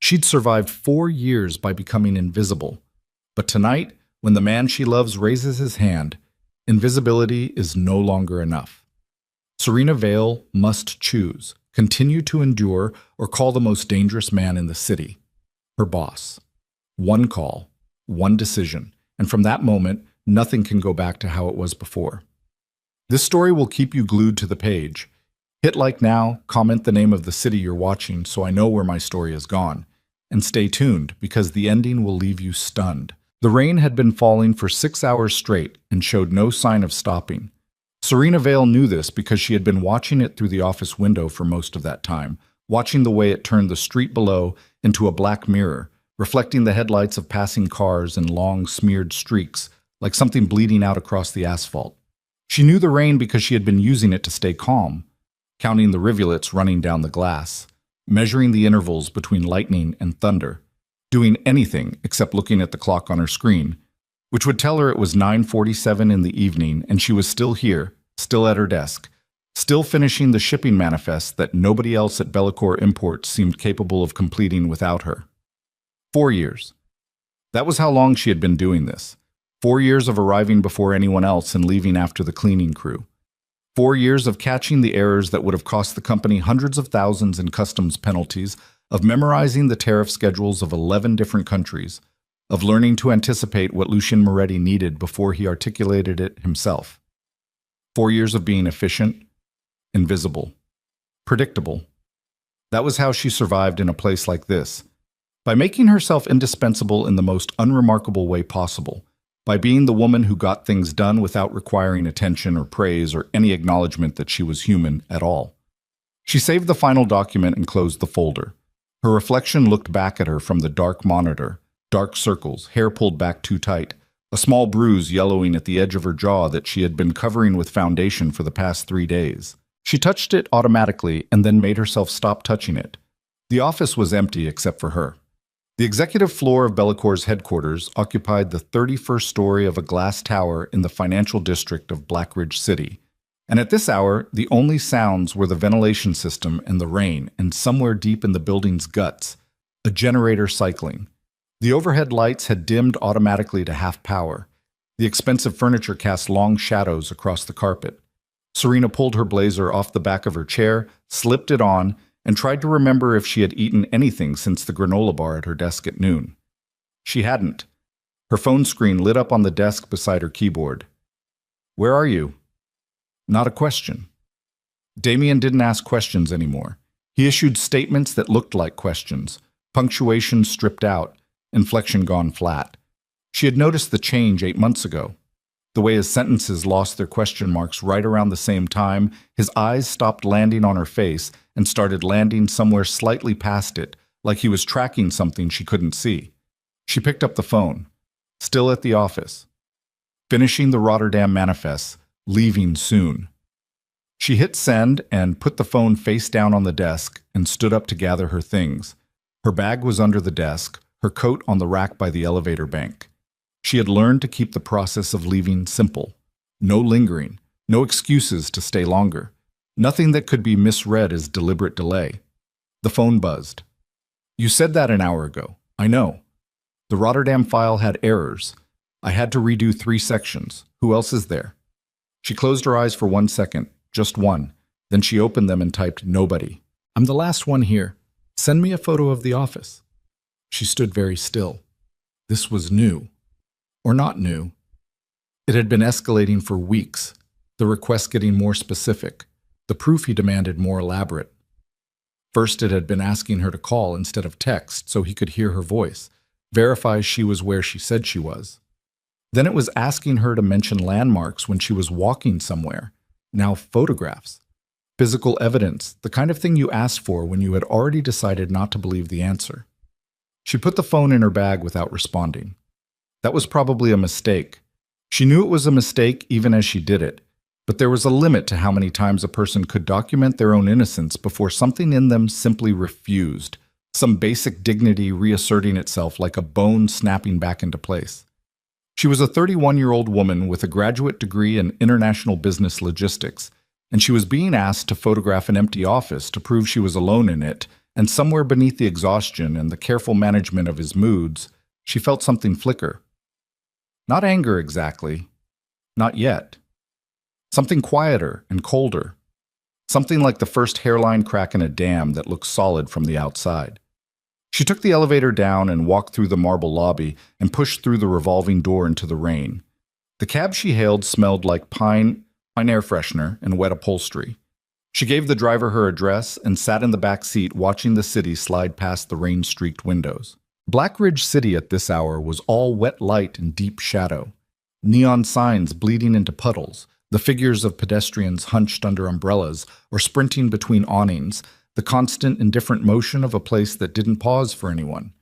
She'd survived 4 years by becoming invisible. But tonight, when the man she loves raises his hand, invisibility is no longer enough. Serena Vale must choose, continue to endure, or call the most dangerous man in the city, her boss. One call, one decision, and from that moment, nothing can go back to how it was before. This story will keep you glued to the page. Hit like now, comment the name of the city you're watching so I know where my story has gone. And stay tuned, because the ending will leave you stunned. The rain had been falling for 6 hours straight and showed no sign of stopping. Serena Vale knew this because she had been watching it through the office window for most of that time, watching the way it turned the street below into a black mirror, reflecting the headlights of passing cars in long, smeared streaks, like something bleeding out across the asphalt. She knew the rain because she had been using it to stay calm, counting the rivulets running down the glass, measuring the intervals between lightning and thunder, doing anything except looking at the clock on her screen, which would tell her it was 9:47 in the evening and she was still here, still at her desk, still finishing the shipping manifest that nobody else at Bellicor Imports seemed capable of completing without her. 4 years. That was how long she had been doing this. 4 years of arriving before anyone else and leaving after the cleaning crew. 4 years of catching the errors that would have cost the company hundreds of thousands in customs penalties, of memorizing the tariff schedules of 11 different countries, of learning to anticipate what Lucien Moretti needed before he articulated it himself. 4 years of being efficient, invisible, predictable. That was how she survived in a place like this, by making herself indispensable in the most unremarkable way possible, by being the woman who got things done without requiring attention or praise or any acknowledgement that she was human at all. She saved the final document and closed the folder. Her reflection looked back at her from the dark monitor, dark circles, hair pulled back too tight, a small bruise yellowing at the edge of her jaw that she had been covering with foundation for the past 3 days. She touched it automatically and then made herself stop touching it. The office was empty except for her. The executive floor of Bellicor's headquarters occupied the 31st story of a glass tower in the financial district of Black Ridge City. And at this hour, the only sounds were the ventilation system and the rain, and somewhere deep in the building's guts, a generator cycling. The overhead lights had dimmed automatically to half power. The expensive furniture cast long shadows across the carpet. Serena pulled her blazer off the back of her chair, slipped it on, and tried to remember if she had eaten anything since the granola bar at her desk at noon. She hadn't. Her phone screen lit up on the desk beside her keyboard. "Where are you?" Not a question. Damien didn't ask questions anymore. He issued statements that looked like questions, punctuation stripped out, inflection gone flat. She had noticed the change 8 months ago. The way his sentences lost their question marks right around the same time, his eyes stopped landing on her face and started landing somewhere slightly past it, like he was tracking something she couldn't see. She picked up the phone. Still at the office. Finishing the Rotterdam manifest, leaving soon. She hit send and put the phone face down on the desk and stood up to gather her things. Her bag was under the desk, her coat on the rack by the elevator bank. She had learned to keep the process of leaving simple. No lingering, no excuses to stay longer. Nothing that could be misread as deliberate delay. The phone buzzed. "You said that an hour ago. I know. The Rotterdam file had errors. I had to redo 3 sections. Who else is there?" She closed her eyes for 1 second, just one. Then she opened them and typed, "Nobody. I'm the last one here. Send me a photo of the office." She stood very still. This was new. Or not new. It had been escalating for weeks, the request getting more specific, the proof he demanded more elaborate. First, it had been asking her to call instead of text so he could hear her voice, verify she was where she said she was. Then it was asking her to mention landmarks when she was walking somewhere. Now photographs. Physical evidence, the kind of thing you asked for when you had already decided not to believe the answer. She put the phone in her bag without responding. That was probably a mistake. She knew it was a mistake even as she did it, but there was a limit to how many times a person could document their own innocence before something in them simply refused, some basic dignity reasserting itself like a bone snapping back into place. She was a 31-year-old woman with a graduate degree in international business logistics, and she was being asked to photograph an empty office to prove she was alone in it, and somewhere beneath the exhaustion and the careful management of his moods, she felt something flicker. Not anger exactly. Not yet. Something quieter and colder. Something like the first hairline crack in a dam that looks solid from the outside. She took the elevator down and walked through the marble lobby and pushed through the revolving door into the rain. The cab she hailed smelled like pine air freshener and wet upholstery. She gave the driver her address and sat in the back seat watching the city slide past the rain-streaked windows. Black Ridge City at this hour was all wet light and deep shadow. Neon signs bleeding into puddles, the figures of pedestrians hunched under umbrellas or sprinting between awnings, the constant indifferent motion of a place that didn't pause for anyone.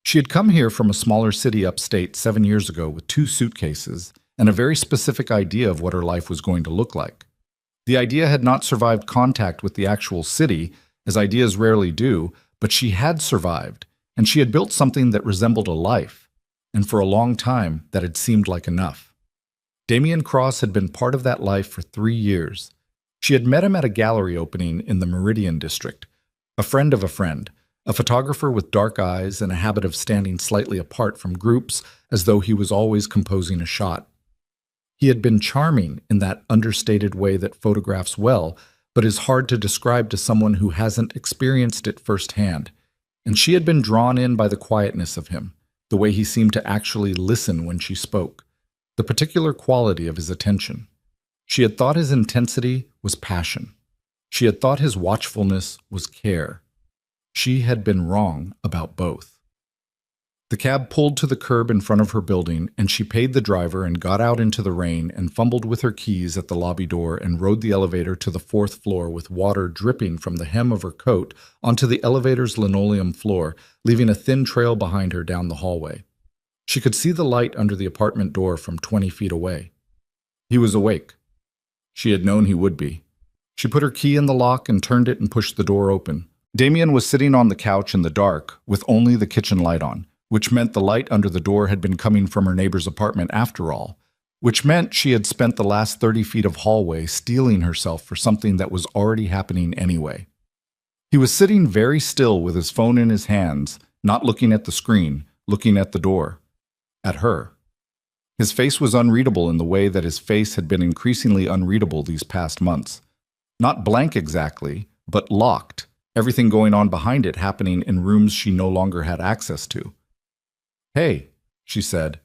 She had come here from a smaller city upstate 7 years ago with 2 suitcases and a very specific idea of what her life was going to look like. The idea had not survived contact with the actual city, as ideas rarely do, but she had survived, and she had built something that resembled a life, and for a long time that had seemed like enough. Damian Cross had been part of that life for 3 years. She had met him at a gallery opening in the Meridian district, a friend of a friend, a photographer with dark eyes and a habit of standing slightly apart from groups as though he was always composing a shot. He had been charming in that understated way that photographs well, but is hard to describe to someone who hasn't experienced it firsthand. And she had been drawn in by the quietness of him, the way he seemed to actually listen when she spoke, the particular quality of his attention. She had thought his intensity was passion. She had thought his watchfulness was care. She had been wrong about both. The cab pulled to the curb in front of her building, and she paid the driver and got out into the rain and fumbled with her keys at the lobby door and rode the elevator to the 4th floor with water dripping from the hem of her coat onto the elevator's linoleum floor, leaving a thin trail behind her down the hallway. She could see the light under the apartment door from 20 feet away. He was awake. She had known he would be. She put her key in the lock and turned it and pushed the door open. Damian was sitting on the couch in the dark with only the kitchen light on, which meant the light under the door had been coming from her neighbor's apartment after all, which meant she had spent the last 30 feet of hallway steeling herself for something that was already happening anyway. He was sitting very still with his phone in his hands, not looking at the screen, looking at the door. At her. His face was unreadable in the way that his face had been increasingly unreadable these past months. Not blank exactly, but locked, everything going on behind it happening in rooms she no longer had access to. "Hey," she said.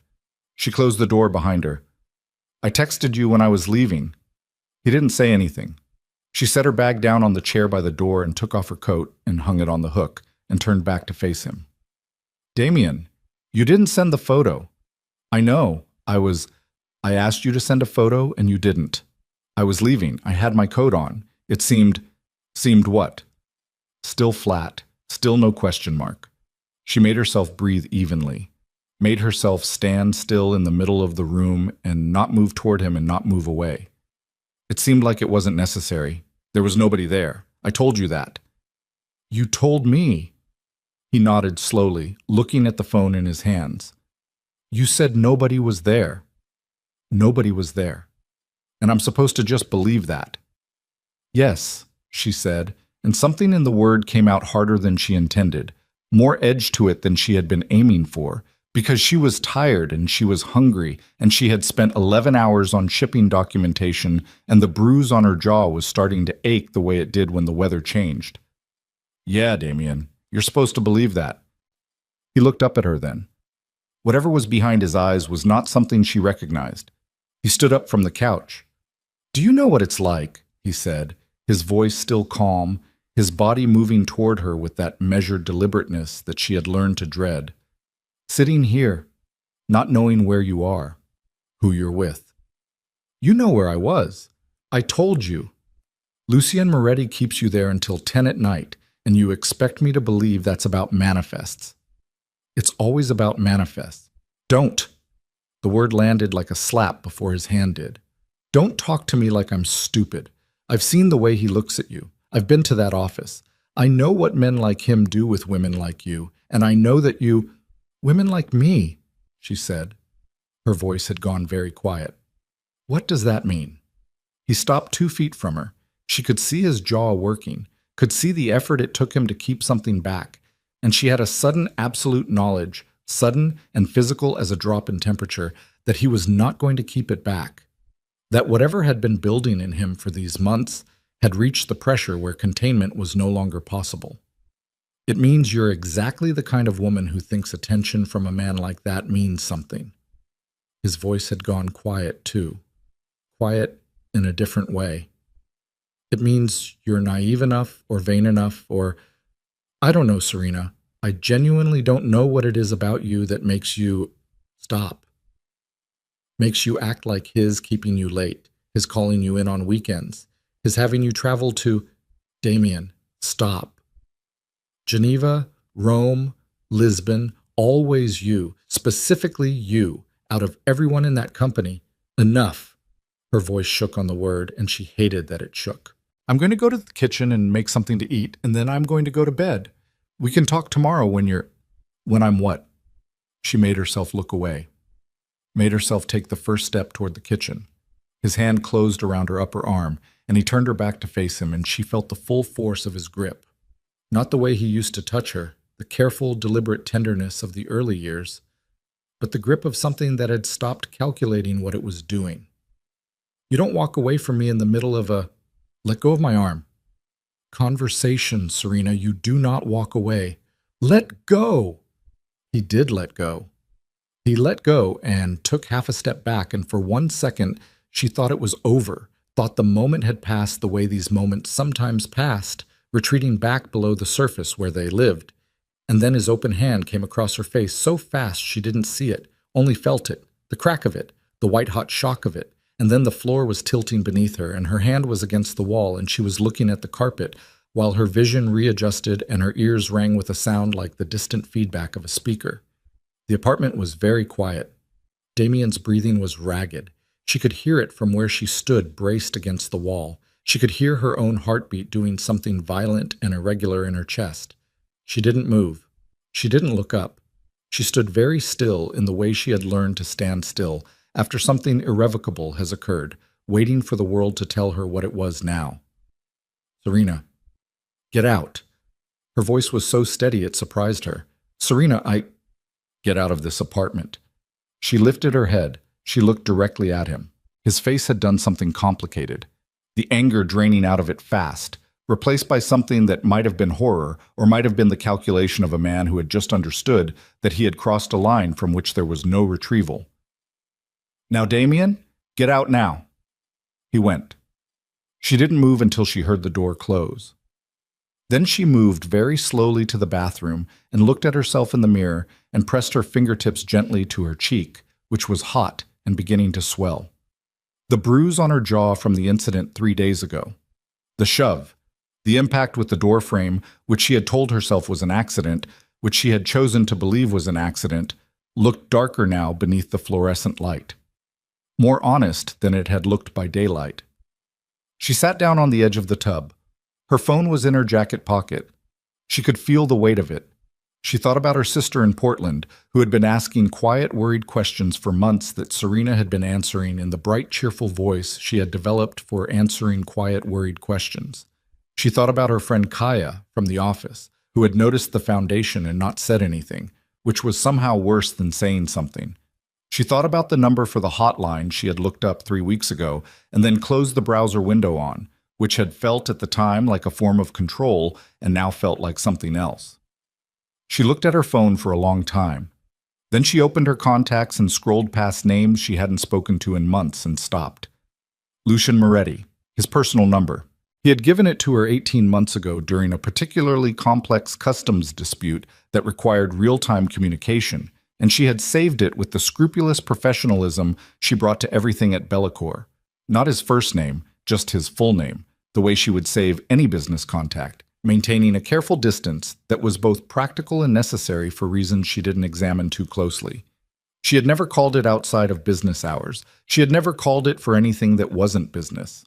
She closed the door behind her. "I texted you when I was leaving." He didn't say anything. She set her bag down on the chair by the door and took off her coat and hung it on the hook and turned back to face him. "Damian, you didn't send the photo." "I know. I asked you to send a photo and you didn't. I was leaving. I had my coat on. It seemed what?" Still flat, still no question mark. She made herself breathe evenly, made herself stand still in the middle of the room and not move toward him and not move away. It seemed like it wasn't necessary. There was nobody there. "I told you that." "You told me." He nodded slowly, looking at the phone in his hands. "You said nobody was there." "Nobody was there. And I'm supposed to just believe that." "Yes," she said, and something in the word came out harder than she intended, more edge to it than she had been aiming for, because she was tired and she was hungry and she had spent 11 hours on shipping documentation and the bruise on her jaw was starting to ache the way it did when the weather changed. "Yeah, Damian, you're supposed to believe that." He looked up at her then. Whatever was behind his eyes was not something she recognized. He stood up from the couch. "Do you know what it's like?" he said, his voice still calm, his body moving toward her with that measured deliberateness that she had learned to dread. "Sitting here, not knowing where you are, who you're with." "You know where I was. I told you. Lucien Moretti keeps you there until 10 at night, and you expect me to believe that's about manifests. It's always about manifests. Don't." The word landed like a slap before his hand did. "Don't talk to me like I'm stupid. I've seen the way he looks at you. I've been to that office. I know what men like him do with women like you, and I know that you—" "Women like me," she said. Her voice had gone very quiet. "What does that mean?" He stopped 2 feet from her, She could see his jaw working, could see the effort it took him to keep something back, and she had a sudden absolute knowledge, sudden and physical as a drop in temperature, that he was not going to keep it back. That whatever had been building in him for these months had reached the pressure where containment was no longer possible. It means you're exactly the kind of woman who thinks attention from a man like that means something. His voice had gone quiet, too. Quiet in a different way. It means you're naive enough or vain enough or, I don't know, Serena. I genuinely don't know what it is about you that makes you stop. Makes you act like his keeping you late, his calling you in on weekends, his having you travel to, Damien, stop. Geneva, Rome, Lisbon, always you, specifically you, out of everyone in that company. Enough. Her voice shook on the word, and she hated that it shook. I'm going to go to the kitchen and make something to eat, and then I'm going to go to bed. We can talk tomorrow when I'm what? She made herself look away. Made herself take the first step toward the kitchen. His hand closed around her upper arm, and he turned her back to face him, and she felt the full force of his grip. Not the way he used to touch her, the careful, deliberate tenderness of the early years, but the grip of something that had stopped calculating what it was doing. You don't walk away from me in the middle of a, let go of my arm. Conversation, Serena, you do not walk away. Let go. He did let go. He let go and took half a step back, and for 1 second, she thought it was over, thought the moment had passed the way these moments sometimes passed, retreating back below the surface where they lived. And then his open hand came across her face so fast she didn't see it, only felt it, the crack of it, the white-hot shock of it. And then the floor was tilting beneath her, and her hand was against the wall, and she was looking at the carpet, while her vision readjusted and her ears rang with a sound like the distant feedback of a speaker. The apartment was very quiet. Damien's breathing was ragged. She could hear it from where she stood braced against the wall. She could hear her own heartbeat doing something violent and irregular in her chest. She didn't move. She didn't look up. She stood very still in the way she had learned to stand still after something irrevocable has occurred, waiting for the world to tell her what it was now. Serena, get out. Her voice was so steady it surprised her. Serena, get out of this apartment. She lifted her head. She looked directly at him. His face had done something complicated. The anger draining out of it fast, replaced by something that might have been horror or might have been the calculation of a man who had just understood that he had crossed a line from which there was no retrieval. Now, Damien, get out now. He went. She didn't move until she heard the door close. Then she moved very slowly to the bathroom and looked at herself in the mirror and pressed her fingertips gently to her cheek, which was hot and beginning to swell. The bruise on her jaw from the incident 3 days ago. The shove. The impact with the door frame, which she had told herself was an accident, which she had chosen to believe was an accident, looked darker now beneath the fluorescent light. More honest than it had looked by daylight. She sat down on the edge of the tub. Her phone was in her jacket pocket. She could feel the weight of it. She thought about her sister in Portland, who had been asking quiet, worried questions for months that Serena had been answering in the bright, cheerful voice she had developed for answering quiet, worried questions. She thought about her friend Kaya from the office, who had noticed the foundation and not said anything, which was somehow worse than saying something. She thought about the number for the hotline she had looked up 3 weeks ago and then closed the browser window on, which had felt at the time like a form of control and now felt like something else. She looked at her phone for a long time. Then she opened her contacts and scrolled past names she hadn't spoken to in months and stopped. Lucian Moretti, his personal number. He had given it to her 18 months ago during a particularly complex customs dispute that required real-time communication, and she had saved it with the scrupulous professionalism she brought to everything at Bellicour. Not his first name, just his full name, the way she would save any business contact, maintaining a careful distance that was both practical and necessary for reasons she didn't examine too closely. She had never called it outside of business hours. She had never called it for anything that wasn't business.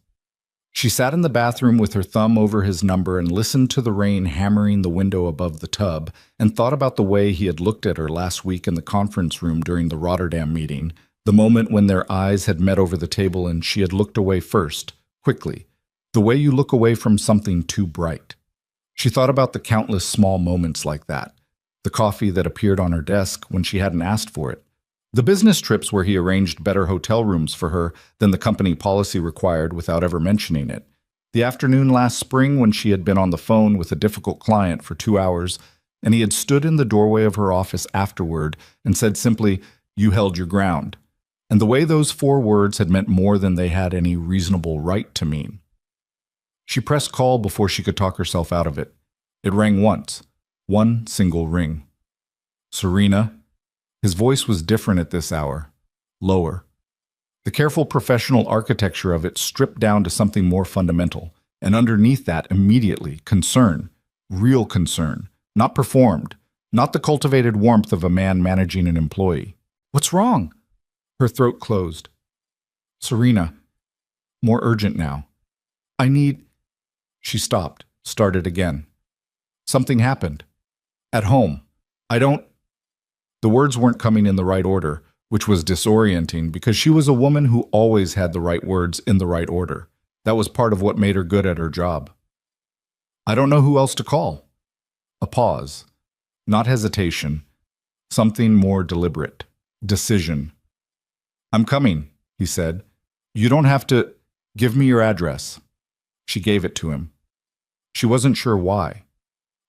She sat in the bathroom with her thumb over his number and listened to the rain hammering the window above the tub and thought about the way he had looked at her last week in the conference room during the Rotterdam meeting, the moment when their eyes had met over the table and she had looked away first, quickly, The way you look away from something too bright. She thought about the countless small moments like that. The coffee that appeared on her desk when she hadn't asked for it. The business trips where he arranged better hotel rooms for her than the company policy required without ever mentioning it. The afternoon last spring when she had been on the phone with a difficult client for 2 hours, and he had stood in the doorway of her office afterward and said simply, "You held your ground." And the way those 4 words had meant more than they had any reasonable right to mean. She pressed call before she could talk herself out of it. It rang once, one single ring. "Serena." His voice was different at this hour, lower. The careful professional architecture of it stripped down to something more fundamental, and underneath that immediately, concern, real concern, not performed, not the cultivated warmth of a man managing an employee. "What's wrong?" Her throat closed. "Serena." More urgent now. "I need—" She stopped, started again. "Something happened. At home. I don't—" The words weren't coming in the right order, which was disorienting because she was a woman who always had the right words in the right order. That was part of what made her good at her job. "I don't know who else to call." A pause. Not hesitation. Something more deliberate. Decision. "I'm coming," he said. "You don't have to— Give me your address." She gave it to him. She wasn't sure why.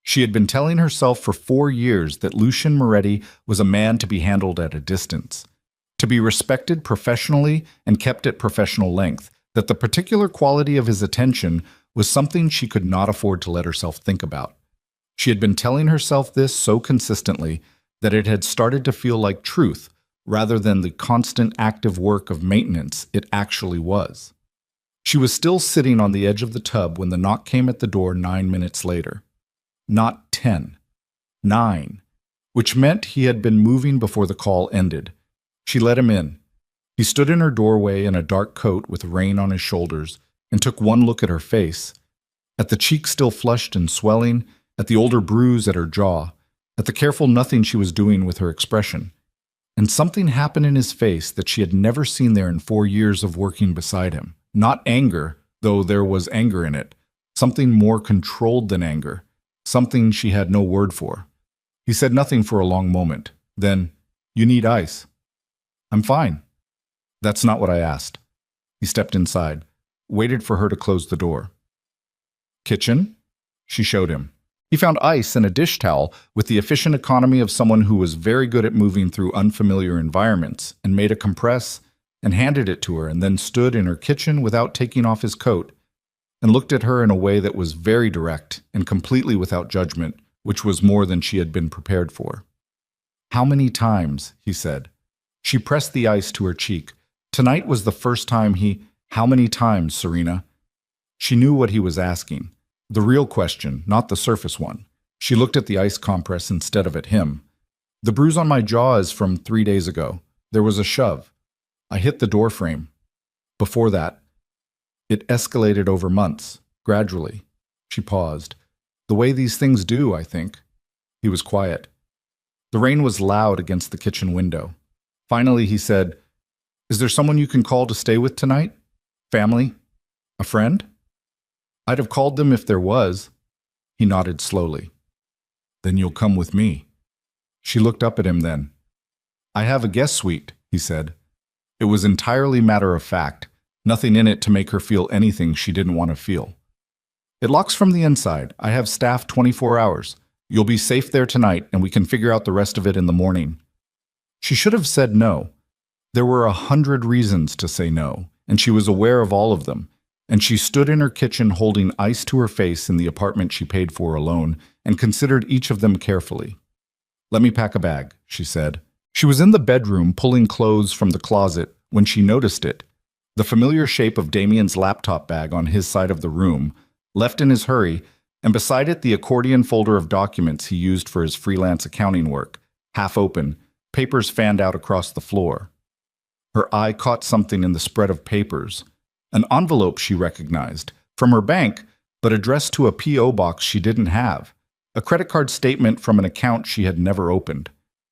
She had been telling herself for 4 years that Lucien Moretti was a man to be handled at a distance, to be respected professionally and kept at professional length, that the particular quality of his attention was something she could not afford to let herself think about. She had been telling herself this so consistently that it had started to feel like truth rather than the constant active work of maintenance it actually was. She was still sitting on the edge of the tub when the knock came at the door 9 minutes later. Not 10. 9. Which meant he had been moving before the call ended. She let him in. He stood in her doorway in a dark coat with rain on his shoulders and took one look at her face, at the cheek still flushed and swelling, at the older bruise at her jaw, at the careful nothing she was doing with her expression. And something happened in his face that she had never seen there in 4 years of working beside him. Not anger, though there was anger in it. Something more controlled than anger. Something she had no word for. He said nothing for a long moment. Then, "You need ice." "I'm fine." "That's not what I asked." He stepped inside, waited for her to close the door. "Kitchen?" She showed him. He found ice and a dish towel with the efficient economy of someone who was very good at moving through unfamiliar environments, and made a compress and handed it to her, and then stood in her kitchen without taking off his coat, and looked at her in a way that was very direct and completely without judgment, which was more than she had been prepared for. "How many times?" he said. She pressed the ice to her cheek. Tonight was the first time "How many times, Serena?" She knew what he was asking. The real question, not the surface one. She looked at the ice compress instead of at him. "The bruise on my jaw is from 3 days ago. There was a shove. I hit the door frame. Before that, it escalated over months, gradually." She paused. "The way these things do, I think." He was quiet. The rain was loud against the kitchen window. Finally, he said, "Is there someone you can call to stay with tonight? Family? A friend?" "I'd have called them if there was." He nodded slowly. "Then you'll come with me." She looked up at him then. "I have a guest suite," he said. It was entirely matter of fact. Nothing in it to make her feel anything she didn't want to feel. "It locks from the inside. I have staff 24 hours. You'll be safe there tonight, and we can figure out the rest of it in the morning." She should have said no. There were 100 reasons to say no, and she was aware of all of them. And she stood in her kitchen holding ice to her face in the apartment she paid for alone, and considered each of them carefully. "Let me pack a bag," she said. She was in the bedroom pulling clothes from the closet when she noticed it. The familiar shape of Damien's laptop bag on his side of the room, left in his hurry, and beside it the accordion folder of documents he used for his freelance accounting work, half open, papers fanned out across the floor. Her eye caught something in the spread of papers. An envelope she recognized, from her bank, but addressed to a P.O. box she didn't have. A credit card statement from an account she had never opened.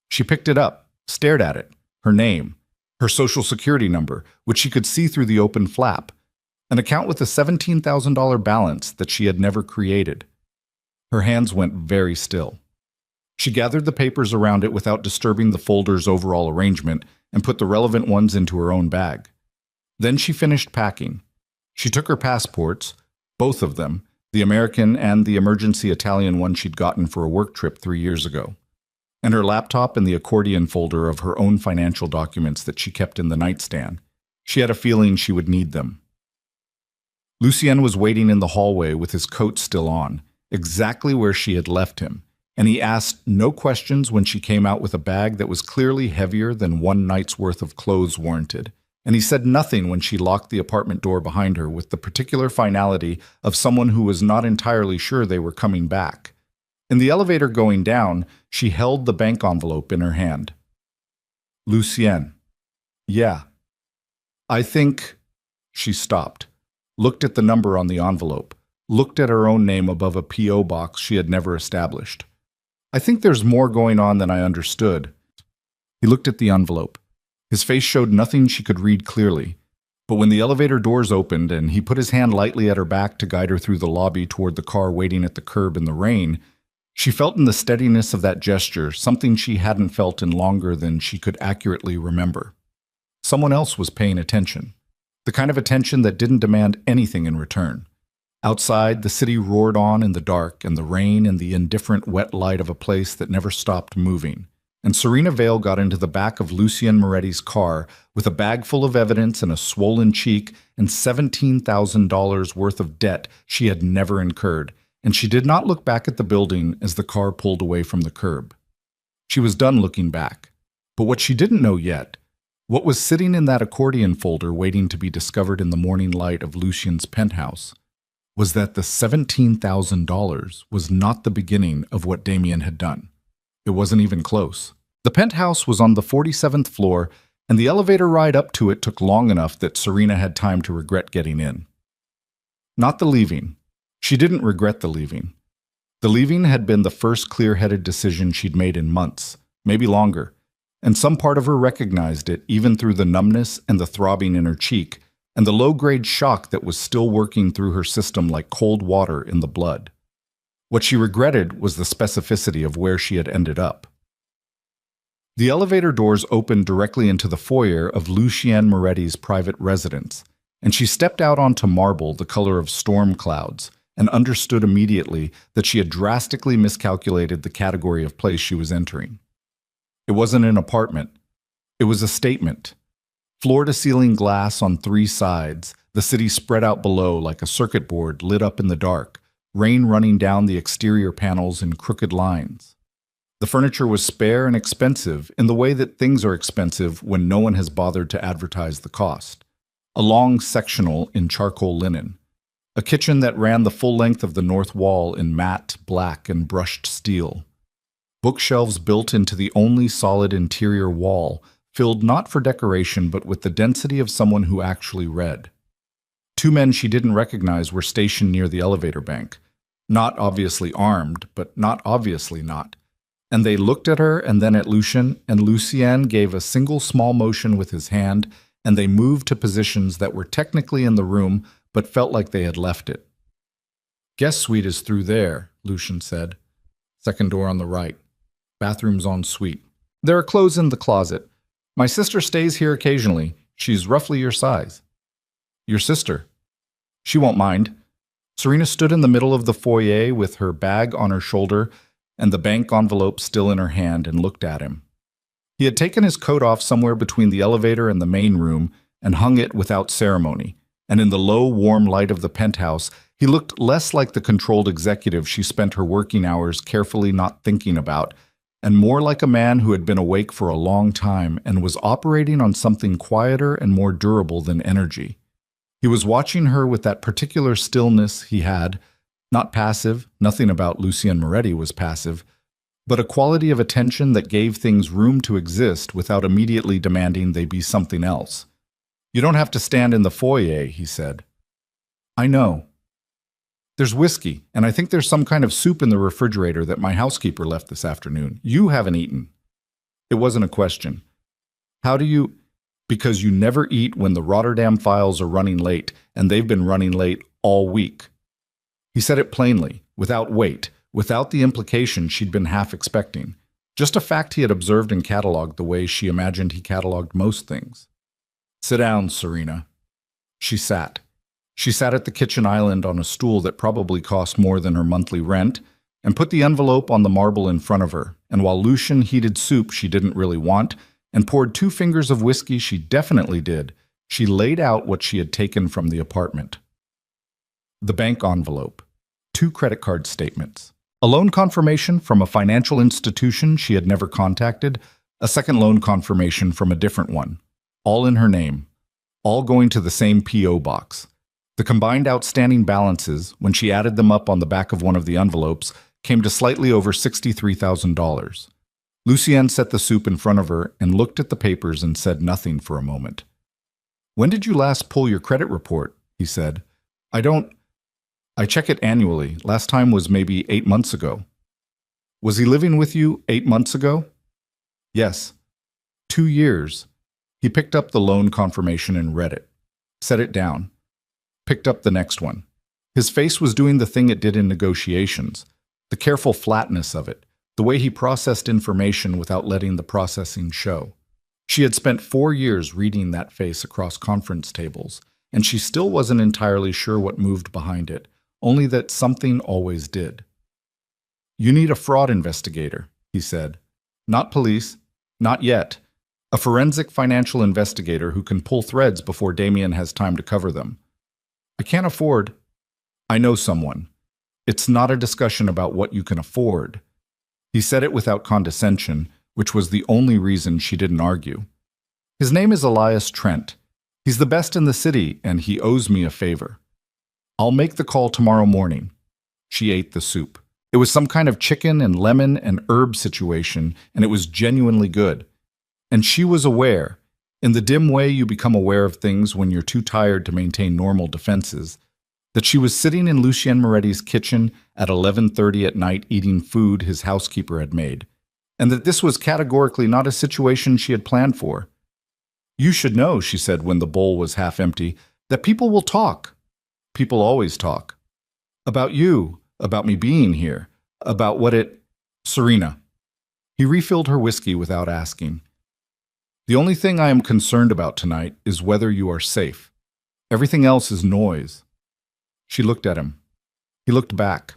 She picked it up, stared at it. Her name, her social security number, which she could see through the open flap. An account with a $17,000 balance that she had never created. Her hands went very still. She gathered the papers around it without disturbing the folder's overall arrangement and put the relevant ones into her own bag. Then she finished packing. She took her passports, both of them, the American and the emergency Italian one she'd gotten for a work trip 3 years ago, and her laptop and the accordion folder of her own financial documents that she kept in the nightstand. She had a feeling she would need them. Lucien was waiting in the hallway with his coat still on, exactly where she had left him, and he asked no questions when she came out with a bag that was clearly heavier than one night's worth of clothes warranted, and he said nothing when she locked the apartment door behind her with the particular finality of someone who was not entirely sure they were coming back. In the elevator going down, she held the bank envelope in her hand. Lucien. Yeah. I think... She stopped, looked at the number on the envelope, looked at her own name above a P.O. box she had never established. I think there's more going on than I understood. He looked at the envelope. His face showed nothing she could read clearly, but when the elevator doors opened and he put his hand lightly at her back to guide her through the lobby toward the car waiting at the curb in the rain, she felt in the steadiness of that gesture something she hadn't felt in longer than she could accurately remember. Someone else was paying attention, the kind of attention that didn't demand anything in return. Outside, the city roared on in the dark and the rain and the indifferent wet light of a place that never stopped moving. And Serena Vale got into the back of Lucien Moretti's car with a bag full of evidence and a swollen cheek and $17,000 worth of debt she had never incurred, and she did not look back at the building as the car pulled away from the curb. She was done looking back. But what she didn't know yet, what was sitting in that accordion folder waiting to be discovered in the morning light of Lucien's penthouse, was that the $17,000 was not the beginning of what Damien had done. It wasn't even close. The penthouse was on the 47th floor, and the elevator ride up to it took long enough that Serena had time to regret getting in. Not the leaving. She didn't regret the leaving. The leaving had been the first clear-headed decision she'd made in months, maybe longer, and some part of her recognized it even through the numbness and the throbbing in her cheek and the low-grade shock that was still working through her system like cold water in the blood. What she regretted was the specificity of where she had ended up. The elevator doors opened directly into the foyer of Lucien Moretti's private residence, and she stepped out onto marble the color of storm clouds and understood immediately that she had drastically miscalculated the category of place she was entering. It wasn't an apartment. It was a statement. Floor-to-ceiling glass on 3 sides, the city spread out below like a circuit board lit up in the dark, rain running down the exterior panels in crooked lines. The furniture was spare and expensive in the way that things are expensive when no one has bothered to advertise the cost. A long sectional in charcoal linen. A kitchen that ran the full length of the north wall in matte, black, and brushed steel. Bookshelves built into the only solid interior wall, filled not for decoration but with the density of someone who actually read. 2 men she didn't recognize were stationed near the elevator bank. Not obviously armed, but not obviously not. And they looked at her and then at Lucien, and Lucien gave a single small motion with his hand, and they moved to positions that were technically in the room, but felt like they had left it. Guest suite is through there, Lucien said. Second door on the right. Bathroom's en suite. There are clothes in the closet. My sister stays here occasionally. She's roughly your size. Your sister. She won't mind. Serena stood in the middle of the foyer with her bag on her shoulder and the bank envelope still in her hand and looked at him. He had taken his coat off somewhere between the elevator and the main room and hung it without ceremony, and in the low, warm light of the penthouse, he looked less like the controlled executive she spent her working hours carefully not thinking about, and more like a man who had been awake for a long time and was operating on something quieter and more durable than energy. He was watching her with that particular stillness he had, not passive, nothing about Lucien Moretti was passive, but a quality of attention that gave things room to exist without immediately demanding they be something else. You don't have to stand in the foyer, he said. I know. There's whiskey, and I think there's some kind of soup in the refrigerator that my housekeeper left this afternoon. You haven't eaten. It wasn't a question. How do you... Because you never eat when the Rotterdam files are running late, and they've been running late all week. He said it plainly, without weight, without the implication she'd been half expecting. Just a fact he had observed and cataloged the way she imagined he cataloged most things. Sit down, Serena. She sat. She sat at the kitchen island on a stool that probably cost more than her monthly rent, and put the envelope on the marble in front of her, and while Lucian heated soup she didn't really want, and poured 2 fingers of whiskey she definitely did, she laid out what she had taken from the apartment. The bank envelope, 2 credit card statements, a loan confirmation from a financial institution she had never contacted, a second loan confirmation from a different one, all in her name, all going to the same P.O. box. The combined outstanding balances, when she added them up on the back of one of the envelopes, came to slightly over $63,000. Lucien set the soup in front of her and looked at the papers and said nothing for a moment. "When did you last pull your credit report?" he said. I check it annually. Last time was maybe 8 months ago." "Was he living with you 8 months ago?" "Yes." 2 years. He picked up the loan confirmation and read it. Set it down. Picked up the next one. His face was doing the thing it did in negotiations, the careful flatness of it, the way he processed information without letting the processing show. She had spent 4 years reading that face across conference tables, and she still wasn't entirely sure what moved behind it, only that something always did. "You need a fraud investigator," he said. "Not police. Not yet. A forensic financial investigator who can pull threads before Damien has time to cover them. I can't afford—" "I know someone. It's not a discussion about what you can afford." He said it without condescension, which was the only reason she didn't argue. "His name is Elias Trent. He's the best in the city, and he owes me a favor. I'll make the call tomorrow morning." She ate the soup. It was some kind of chicken and lemon and herb situation, and it was genuinely good. And she was aware, in the dim way you become aware of things when you're too tired to maintain normal defenses, that she was sitting in Lucien Moretti's kitchen at 11:30 at night eating food his housekeeper had made, and that this was categorically not a situation she had planned for. "You should know," she said when the bowl was half empty, "that people will talk. People always talk. About you, about me being here, about what it—" "Serena." He refilled her whiskey without asking. "The only thing I am concerned about tonight is whether you are safe. Everything else is noise." She looked at him. He looked back.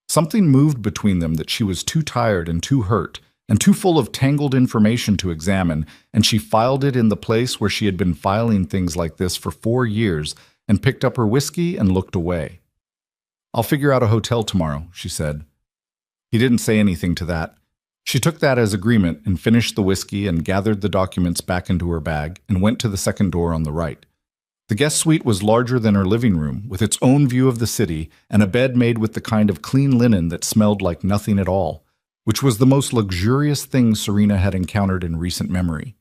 Something moved between them that she was too tired and too hurt and too full of tangled information to examine, and she filed it in the place where she had been filing things like this for 4 years and picked up her whiskey and looked away. "I'll figure out a hotel tomorrow," she said. He didn't say anything to that. She took that as agreement and finished the whiskey and gathered the documents back into her bag and went to the second door on the right. The guest suite was larger than her living room, with its own view of the city and a bed made with the kind of clean linen that smelled like nothing at all, which was the most luxurious thing Serena had encountered in recent memory.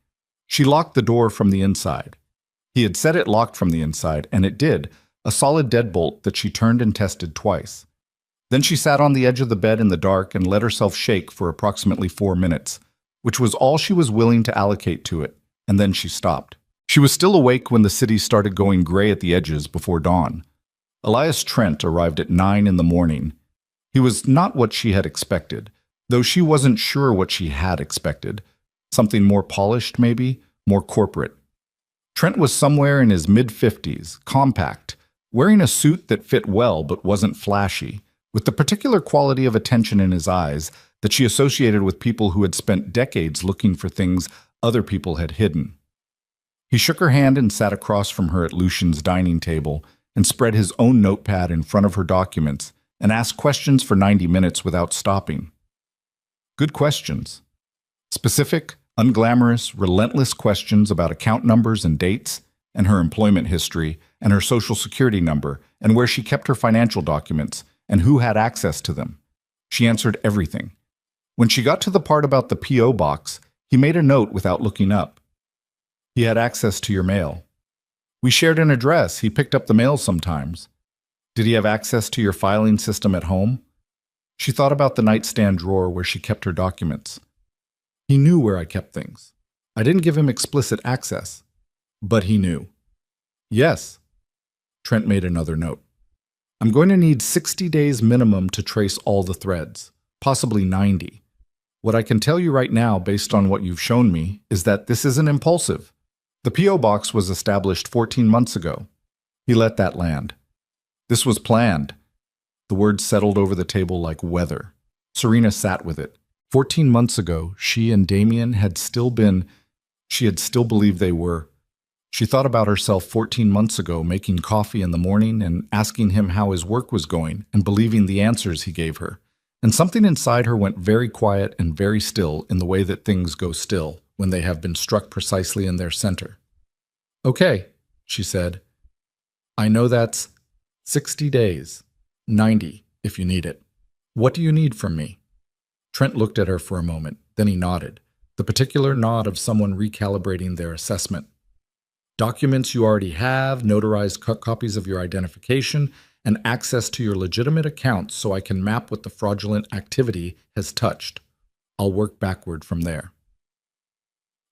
She locked the door from the inside. He had said it locked from the inside, and it did, a solid deadbolt that she turned and tested twice. Then she sat on the edge of the bed in the dark and let herself shake for approximately 4 minutes, which was all she was willing to allocate to it, and then she stopped. She was still awake when the city started going gray at the edges before dawn. Elias Trent arrived at 9 in the morning. He was not what she had expected, though she wasn't sure what she had expected. Something more polished, maybe, more corporate. Trent was somewhere in his mid-50s, compact, wearing a suit that fit well but wasn't flashy, with the particular quality of attention in his eyes that she associated with people who had spent decades looking for things other people had hidden. He shook her hand and sat across from her at Lucian's dining table and spread his own notepad in front of her documents and asked questions for 90 minutes without stopping. Good questions. Specific, unglamorous, relentless questions about account numbers and dates, and her employment history, and her social security number, and where she kept her financial documents, and who had access to them. She answered everything. When she got to the part about the P.O. box, he made a note without looking up. He had access to your mail. We shared an address. He picked up the mail sometimes. Did he have access to your filing system at home? She thought about the nightstand drawer where she kept her documents. He knew where I kept things. I didn't give him explicit access, but he knew. Yes, Trent made another note. I'm going to need 60 days minimum to trace all the threads, possibly 90. What I can tell you right now, based on what you've shown me, is that this isn't impulsive. The P.O. box was established 14 months ago. He let that land. This was planned. The words settled over the table like weather. Serena sat with it. 14 months ago, she and Damien had still believed they were. She thought about herself 14 months ago making coffee in the morning and asking him how his work was going and believing the answers he gave her. And something inside her went very quiet and very still in the way that things go still when they have been struck precisely in their center. Okay, she said. I know that's 60 days, 90 if you need it. What do you need from me? Trent looked at her for a moment, then he nodded, the particular nod of someone recalibrating their assessment. Documents you already have, notarized copies of your identification, and access to your legitimate accounts so I can map what the fraudulent activity has touched. I'll work backward from there.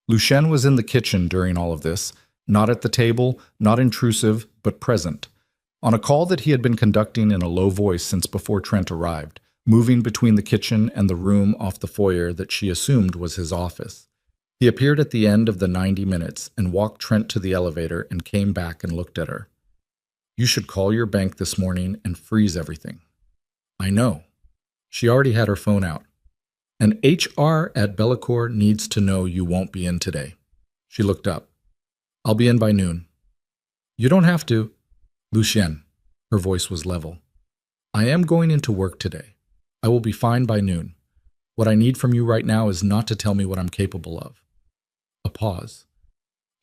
Lucien was in the kitchen during all of this, not at the table, not intrusive, but present, on a call that he had been conducting in a low voice since before Trent arrived, moving between the kitchen and the room off the foyer that she assumed was his office. He appeared at the end of the 90 minutes and walked Trent to the elevator and came back and looked at her. You should call your bank this morning and freeze everything. I know. She already had her phone out. And HR at Bellecour needs to know you won't be in today. She looked up. I'll be in by noon. You don't have to. Lucien, her voice was level. I am going into work today. I will be fine by noon. What I need from you right now is not to tell me what I'm capable of. A pause.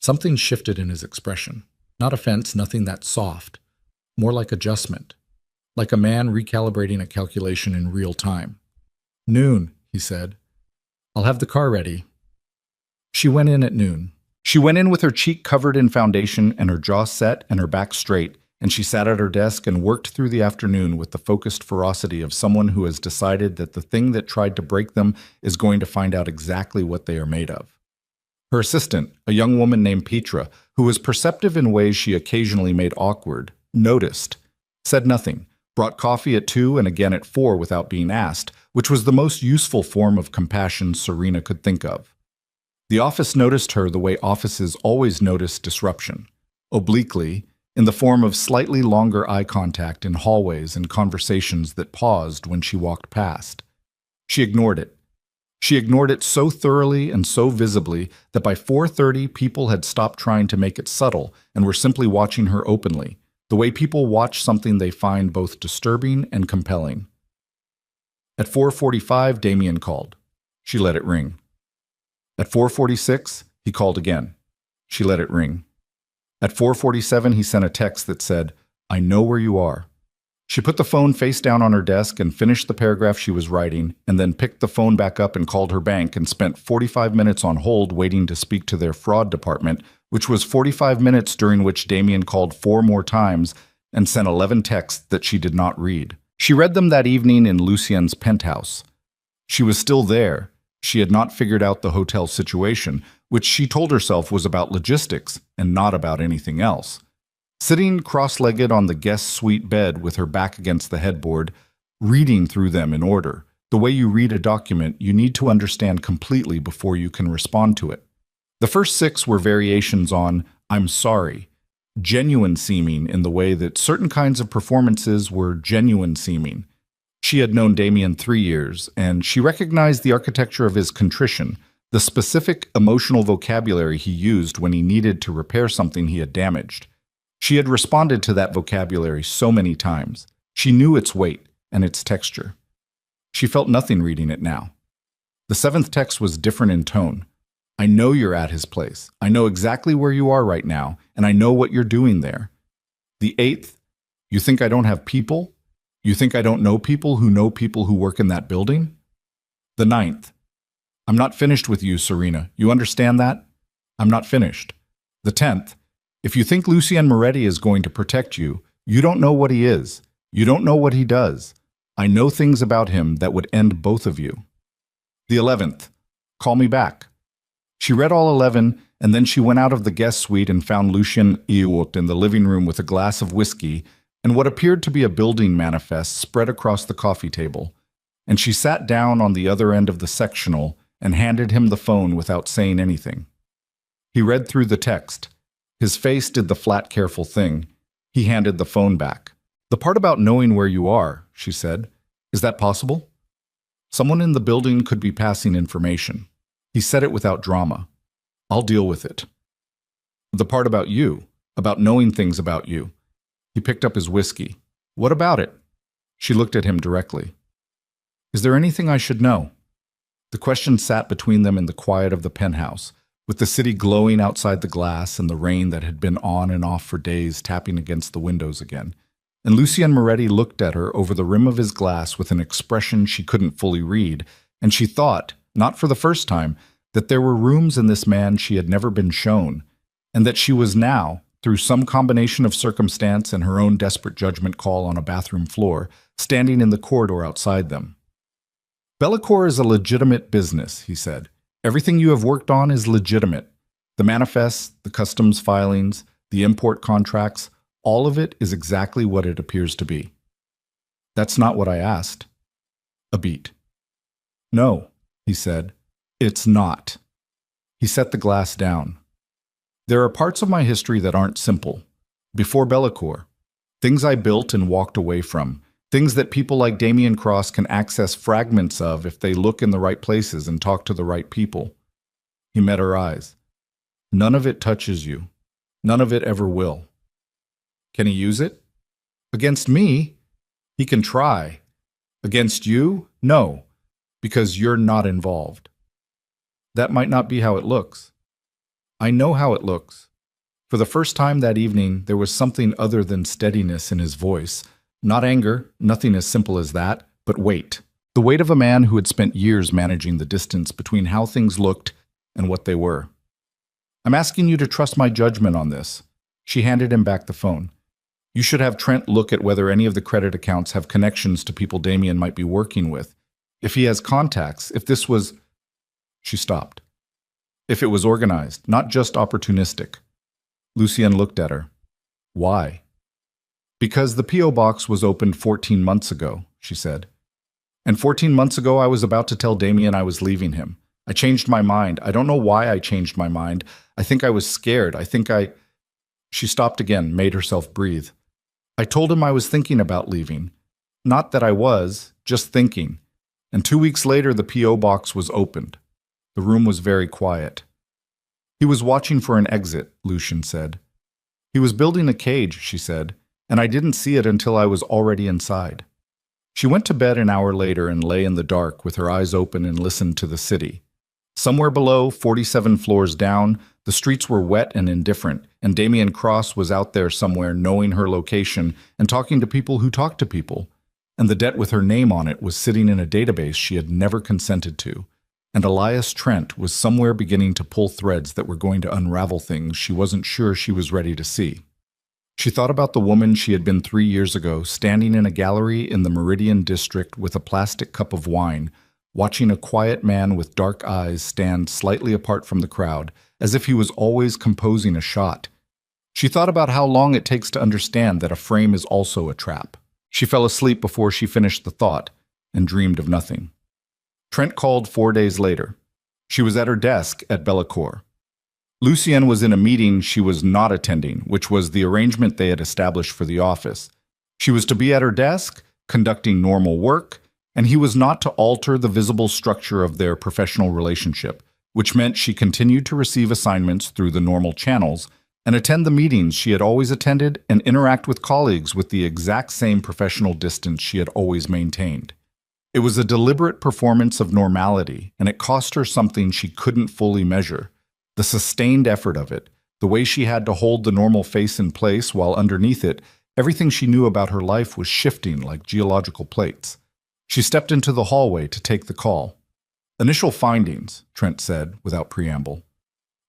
Something shifted in his expression. Not offense, nothing that soft. More like adjustment. Like a man recalibrating a calculation in real time. Noon, he said. I'll have the car ready. She went in at noon. She went in with her cheek covered in foundation and her jaw set and her back straight, and she sat at her desk and worked through the afternoon with the focused ferocity of someone who has decided that the thing that tried to break them is going to find out exactly what they are made of. Her assistant, a young woman named Petra, who was perceptive in ways she occasionally made awkward, noticed, said nothing, brought coffee at 2 and again at 4 without being asked, which was the most useful form of compassion Serena could think of. The office noticed her the way offices always notice disruption, obliquely, in the form of slightly longer eye contact in hallways and conversations that paused when she walked past. She ignored it. She ignored it so thoroughly and so visibly that by 4:30 people had stopped trying to make it subtle and were simply watching her openly, the way people watch something they find both disturbing and compelling. At 4:45, Damien called. She let it ring. At 4:46, he called again. She let it ring. At 4:47, he sent a text that said, I know where you are. She put the phone face down on her desk and finished the paragraph she was writing, and then picked the phone back up and called her bank and spent 45 minutes on hold waiting to speak to their fraud department, which was 45 minutes during which Damien called 4 more times and sent 11 texts that she did not read. She read them that evening in Lucien's penthouse. She was still there. She had not figured out the hotel situation, which she told herself was about logistics and not about anything else. Sitting cross-legged on the guest suite bed with her back against the headboard, reading through them in order. The way you read a document, you need to understand completely before you can respond to it. The first 6 were variations on, I'm sorry, genuine seeming in the way that certain kinds of performances were genuine seeming. She had known Damien 3 years, and she recognized the architecture of his contrition, the specific emotional vocabulary he used when he needed to repair something he had damaged. She had responded to that vocabulary so many times. She knew its weight and its texture. She felt nothing reading it now. The 7th text was different in tone. I know you're at his place. I know exactly where you are right now, and I know what you're doing there. The 8th, you think I don't have people? You think I don't know people who work in that building? The 9th, I'm not finished with you, Serena. You understand that? I'm not finished. The 10th, if you think Lucien Moretti is going to protect you, you don't know what he is. You don't know what he does. I know things about him that would end both of you. The 11th, call me back. She read all 11, and then she went out of the guest suite and found Lucien Iwot in the living room with a glass of whiskey and what appeared to be a building manifest spread across the coffee table. And she sat down on the other end of the sectional and handed him the phone without saying anything. He read through the text. His face did the flat, careful thing. He handed the phone back. "The part about knowing where you are," she said. "Is that possible? Someone in the building could be passing information." He said it without drama. "I'll deal with it." "The part about you, about knowing things about you." He picked up his whiskey. "What about it?" She looked at him directly. "Is there anything I should know?" The question sat between them in the quiet of the penthouse, with the city glowing outside the glass and the rain that had been on and off for days tapping against the windows again. And Lucien Moretti looked at her over the rim of his glass with an expression she couldn't fully read, and she thought, not for the first time, that there were rooms in this man she had never been shown, and that she was now, through some combination of circumstance and her own desperate judgment call on a bathroom floor, standing in the corridor outside them. "Bellecour is a legitimate business," he said. "Everything you have worked on is legitimate. The manifests, the customs filings, the import contracts, all of it is exactly what it appears to be." "That's not what I asked." A beat. "No," he said, "it's not." He set the glass down. "There are parts of my history that aren't simple. Before Bellecour, things I built and walked away from, things that people like Damien Cross can access fragments of if they look in the right places and talk to the right people." He met her eyes. "None of it touches you. None of it ever will." "Can he use it?" "Against me? He can try. Against you? No, because you're not involved." "That might not be how it looks." "I know how it looks." For the first time that evening, there was something other than steadiness in his voice. Not anger, nothing as simple as that, but weight. The weight of a man who had spent years managing the distance between how things looked and what they were. "I'm asking you to trust my judgment on this." She handed him back the phone. "You should have Trent look at whether any of the credit accounts have connections to people Damien might be working with. If he has contacts, if this was..." She stopped. "If it was organized, not just opportunistic." Lucien looked at her. "Why?" "Because the P.O. box was opened 14 months ago," she said. "And 14 months ago I was about to tell Damien I was leaving him. I changed my mind. I don't know why I changed my mind. I think I was scared. She stopped again, made herself breathe. "I told him I was thinking about leaving. Not that I was, just thinking. And 2 weeks later the P.O. box was opened." The room was very quiet. "He was watching for an exit," Lucien said. "He was building a cage," she said, "and I didn't see it until I was already inside." She went to bed an hour later and lay in the dark with her eyes open and listened to the city. Somewhere below, 47 floors down, the streets were wet and indifferent, and Damien Cross was out there somewhere knowing her location and talking to people who talked to people. And the debt with her name on it was sitting in a database she had never consented to. And Elias Trent was somewhere beginning to pull threads that were going to unravel things she wasn't sure she was ready to see. She thought about the woman she had been 3 years ago, standing in a gallery in the Meridian district with a plastic cup of wine, watching a quiet man with dark eyes stand slightly apart from the crowd, as if he was always composing a shot. She thought about how long it takes to understand that a frame is also a trap. She fell asleep before she finished the thought, and dreamed of nothing. Trent called 4 days later. She was at her desk at Bellecour. Lucien was in a meeting she was not attending, which was the arrangement they had established for the office. She was to be at her desk, conducting normal work, and he was not to alter the visible structure of their professional relationship, which meant she continued to receive assignments through the normal channels and attend the meetings she had always attended and interact with colleagues with the exact same professional distance she had always maintained. It was a deliberate performance of normality, and it cost her something she couldn't fully measure. The sustained effort of it, the way she had to hold the normal face in place while underneath it, everything she knew about her life was shifting like geological plates. She stepped into the hallway to take the call. "Initial findings," Trent said without preamble.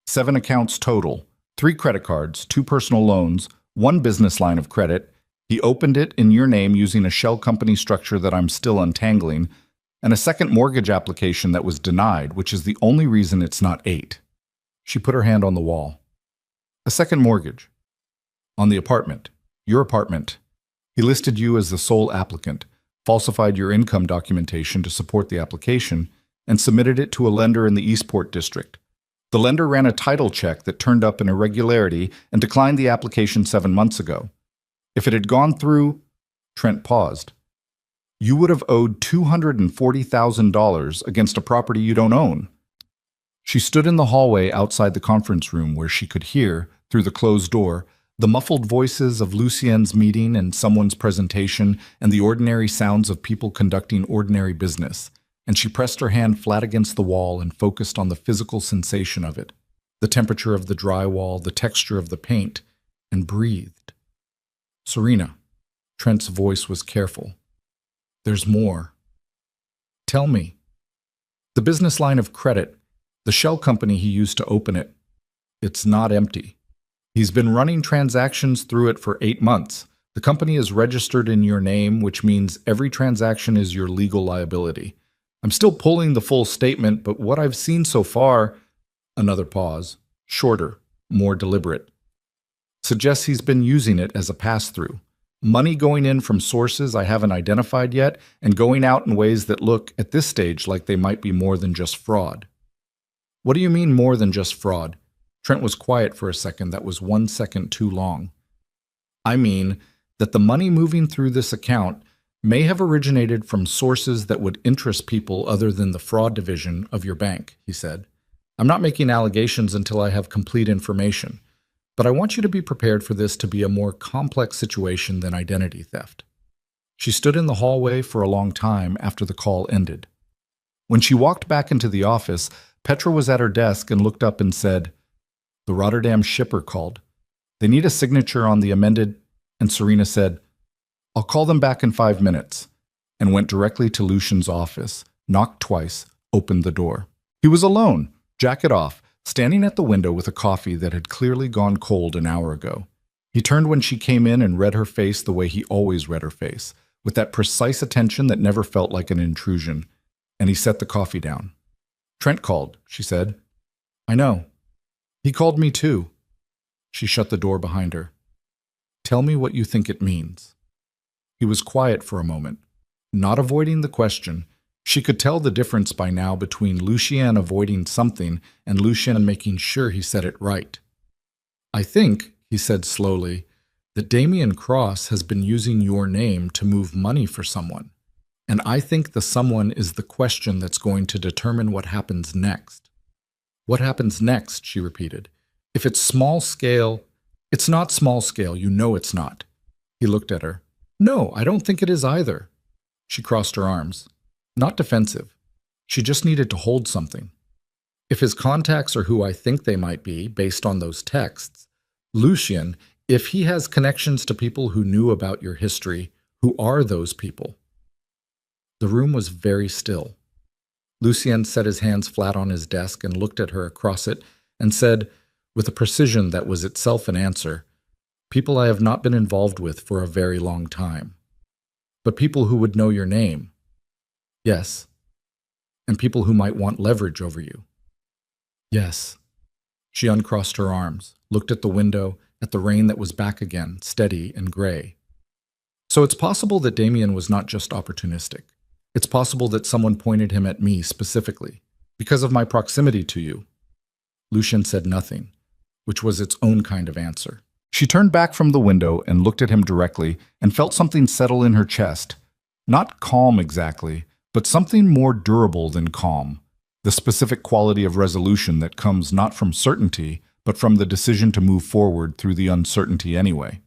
7 accounts total, 3 credit cards, 2 personal loans, 1 business line of credit. He opened it in your name using a shell company structure that I'm still untangling, and a second mortgage application that was denied, which is the only reason it's not 8. She put her hand on the wall. A second mortgage. On the apartment. Your apartment. He listed you as the sole applicant, falsified your income documentation to support the application, and submitted it to a lender in the Eastport district. The lender ran a title check that turned up an irregularity and declined the application 7 months ago. If it had gone through, Trent paused, you would have owed $240,000 against a property you don't own. She stood in the hallway outside the conference room where she could hear, through the closed door, the muffled voices of Lucien's meeting and someone's presentation and the ordinary sounds of people conducting ordinary business, and she pressed her hand flat against the wall and focused on the physical sensation of it, the temperature of the drywall, the texture of the paint, and breathed. Serena, Trent's voice was careful. There's more. Tell me. The business line of credit, the shell company he used to open it, it's not empty. He's been running transactions through it for 8 months. The company is registered in your name, which means every transaction is your legal liability. I'm still pulling the full statement, but what I've seen so far, another pause, shorter, more deliberate, suggests he's been using it as a pass-through. Money going in from sources I haven't identified yet and going out in ways that look, at this stage, like they might be more than just fraud. What do you mean more than just fraud? Trent was quiet for a second. That was 1 second too long. I mean that the money moving through this account may have originated from sources that would interest people other than the fraud division of your bank, he said. I'm not making allegations until I have complete information, but I want you to be prepared for this to be a more complex situation than identity theft. She stood in the hallway for a long time after the call ended. When she walked back into the office, Petra was at her desk and looked up and said, "The Rotterdam shipper called. They need a signature on the amended," and Serena said, "I'll call them back in 5 minutes," and went directly to Lucien's office, knocked twice, opened the door. He was alone, jacket off, standing at the window with a coffee that had clearly gone cold an hour ago. He turned when she came in and read her face the way he always read her face, with that precise attention that never felt like an intrusion, and he set the coffee down. "Trent called," she said. "I know. He called me too." She shut the door behind her. "Tell me what you think it means." He was quiet for a moment, not avoiding the question. She could tell the difference by now between Lucien avoiding something and Lucien making sure he said it right. "I think," he said slowly, "that Damien Cross has been using your name to move money for someone. And I think the someone is the question that's going to determine what happens next." "What happens next?" she repeated. "If it's small scale..." "It's not small scale, you know it's not." He looked at her. "No, I don't think it is either." She crossed her arms. Not defensive. She just needed to hold something. "If his contacts are who I think they might be, based on those texts, Lucien, if he has connections to people who knew about your history, who are those people?" The room was very still. Lucien set his hands flat on his desk and looked at her across it and said, with a precision that was itself an answer, "People I have not been involved with for a very long time. But people who would know your name. Yes. And people who might want leverage over you. Yes." She uncrossed her arms, looked at the window, at the rain that was back again, steady and gray. "So it's possible that Damien was not just opportunistic. It's possible that someone pointed him at me specifically, because of my proximity to you." Lucien said nothing, which was its own kind of answer. She turned back from the window and looked at him directly and felt something settle in her chest. Not calm exactly, but something more durable than calm. The specific quality of resolution that comes not from certainty, but from the decision to move forward through the uncertainty anyway.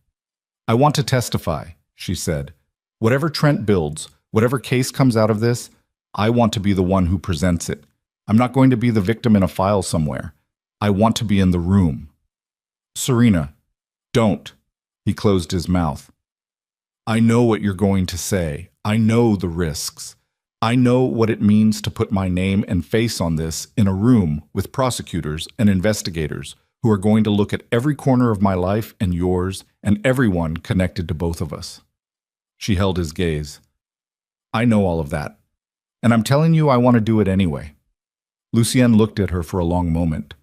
"I want to testify," she said. "Whatever Trent builds, whatever case comes out of this, I want to be the one who presents it. I'm not going to be the victim in a file somewhere. I want to be in the room." "Serena, don't." He closed his mouth. "I know what you're going to say. I know the risks. I know what it means to put my name and face on this in a room with prosecutors and investigators who are going to look at every corner of my life and yours and everyone connected to both of us." She held his gaze. "I know all of that. And I'm telling you I want to do it anyway." Lucien looked at her for a long moment.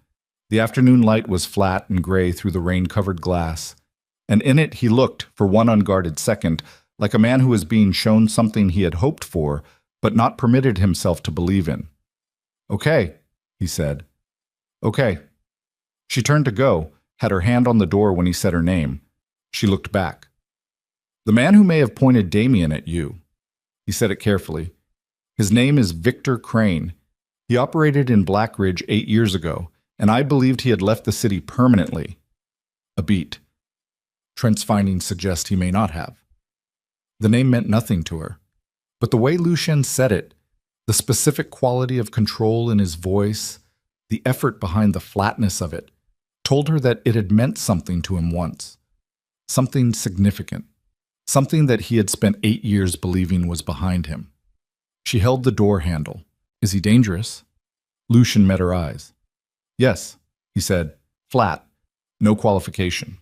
The afternoon light was flat and gray through the rain-covered glass, and in it he looked, for one unguarded second, like a man who was being shown something he had hoped for, but not permitted himself to believe in. "Okay," he said. "Okay." She turned to go, had her hand on the door when he said her name. She looked back. "The man who may have pointed Damien at you." He said it carefully. "His name is Victor Crane. He operated in Black Ridge 8 years ago, and I believed he had left the city permanently." A beat. Trent's findings suggest he may not have. The name meant nothing to her, but the way Lucien said it, the specific quality of control in his voice, the effort behind the flatness of it, told her that it had meant something to him once. Something significant. Something that he had spent 8 years believing was behind him. She held the door handle. "Is he dangerous?" Lucien met her eyes. "Yes," he said, flat, no qualification.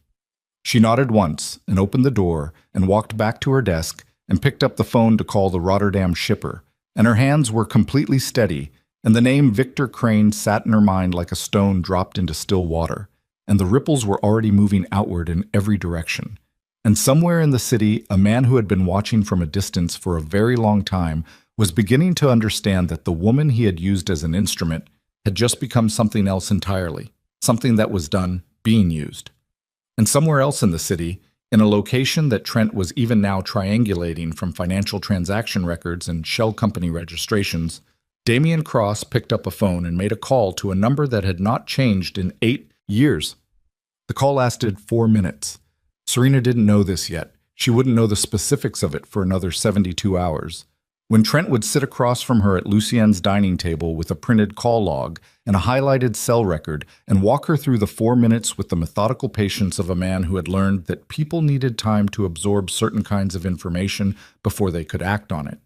She nodded once and opened the door and walked back to her desk and picked up the phone to call the Rotterdam shipper, and her hands were completely steady, and the name Victor Crane sat in her mind like a stone dropped into still water, and the ripples were already moving outward in every direction. And somewhere in the city, a man who had been watching from a distance for a very long time was beginning to understand that the woman he had used as an instrument had just become something else entirely, something that was done being used. And somewhere else in the city, in a location that Trent was even now triangulating from financial transaction records and shell company registrations, Damien Cross picked up a phone and made a call to a number that had not changed in 8 years. The call lasted 4 minutes. Serena didn't know this yet. She wouldn't know the specifics of it for another 72 hours. When Trent would sit across from her at Lucien's dining table with a printed call log and a highlighted cell record and walk her through the 4 minutes with the methodical patience of a man who had learned that people needed time to absorb certain kinds of information before they could act on it.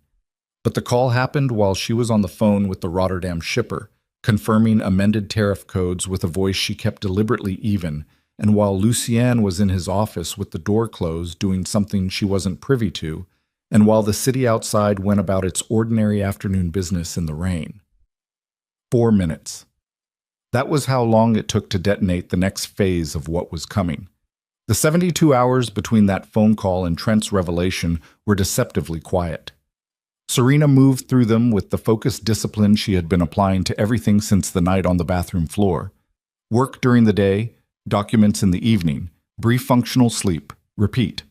But the call happened while she was on the phone with the Rotterdam shipper, confirming amended tariff codes with a voice she kept deliberately even, and while Lucien was in his office with the door closed doing something she wasn't privy to, and while the city outside went about its ordinary afternoon business in the rain. 4 minutes. That was how long it took to detonate the next phase of what was coming. The 72 hours between that phone call and Trent's revelation were deceptively quiet. Serena moved through them with the focused discipline she had been applying to everything since the night on the bathroom floor. Work during the day, documents in the evening, brief functional sleep, repeat.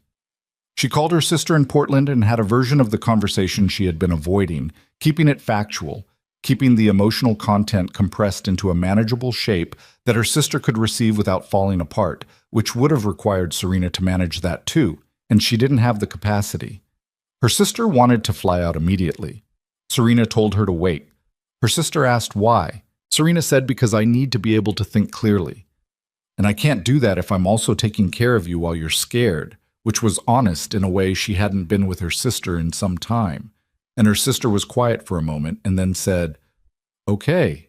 She called her sister in Portland and had a version of the conversation she had been avoiding, keeping it factual, keeping the emotional content compressed into a manageable shape that her sister could receive without falling apart, which would have required Serena to manage that too, and she didn't have the capacity. Her sister wanted to fly out immediately. Serena told her to wait. Her sister asked why. Serena said, "Because I need to be able to think clearly. And I can't do that if I'm also taking care of you while you're scared," which was honest in a way she hadn't been with her sister in some time. And her sister was quiet for a moment and then said, "Okay."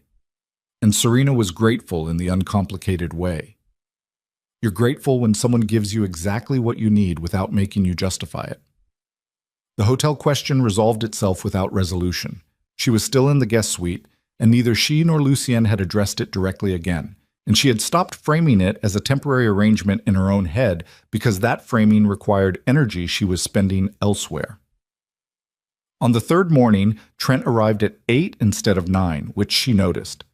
And Serena was grateful in the uncomplicated way. You're grateful when someone gives you exactly what you need without making you justify it. The hotel question resolved itself without resolution. She was still in the guest suite, and neither she nor Lucien had addressed it directly again, and she had stopped framing it as a temporary arrangement in her own head because that framing required energy she was spending elsewhere. On the third morning, Trent arrived at 8 instead of 9, which she noticed.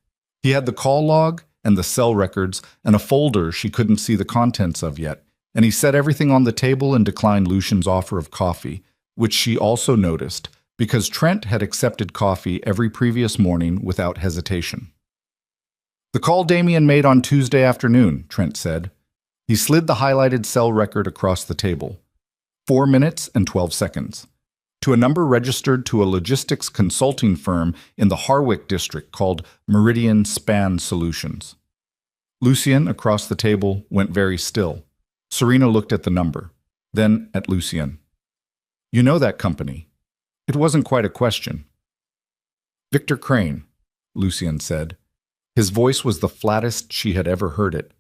He had the call log and the cell records and a folder she couldn't see the contents of yet, and he set everything on the table and declined Lucien's offer of coffee, which she also noticed, because Trent had accepted coffee every previous morning without hesitation. "The call Damien made on Tuesday afternoon," Trent said. He slid the highlighted cell record across the table. 4 minutes and 12 seconds. To a number registered to a logistics consulting firm in the Harwick district called Meridian Span Solutions. Lucien, across the table, went very still. Serena looked at the number, then at Lucien. "You know that company." It wasn't quite a question. "Victor Crane," Lucien said. His voice was the flattest she had ever heard it.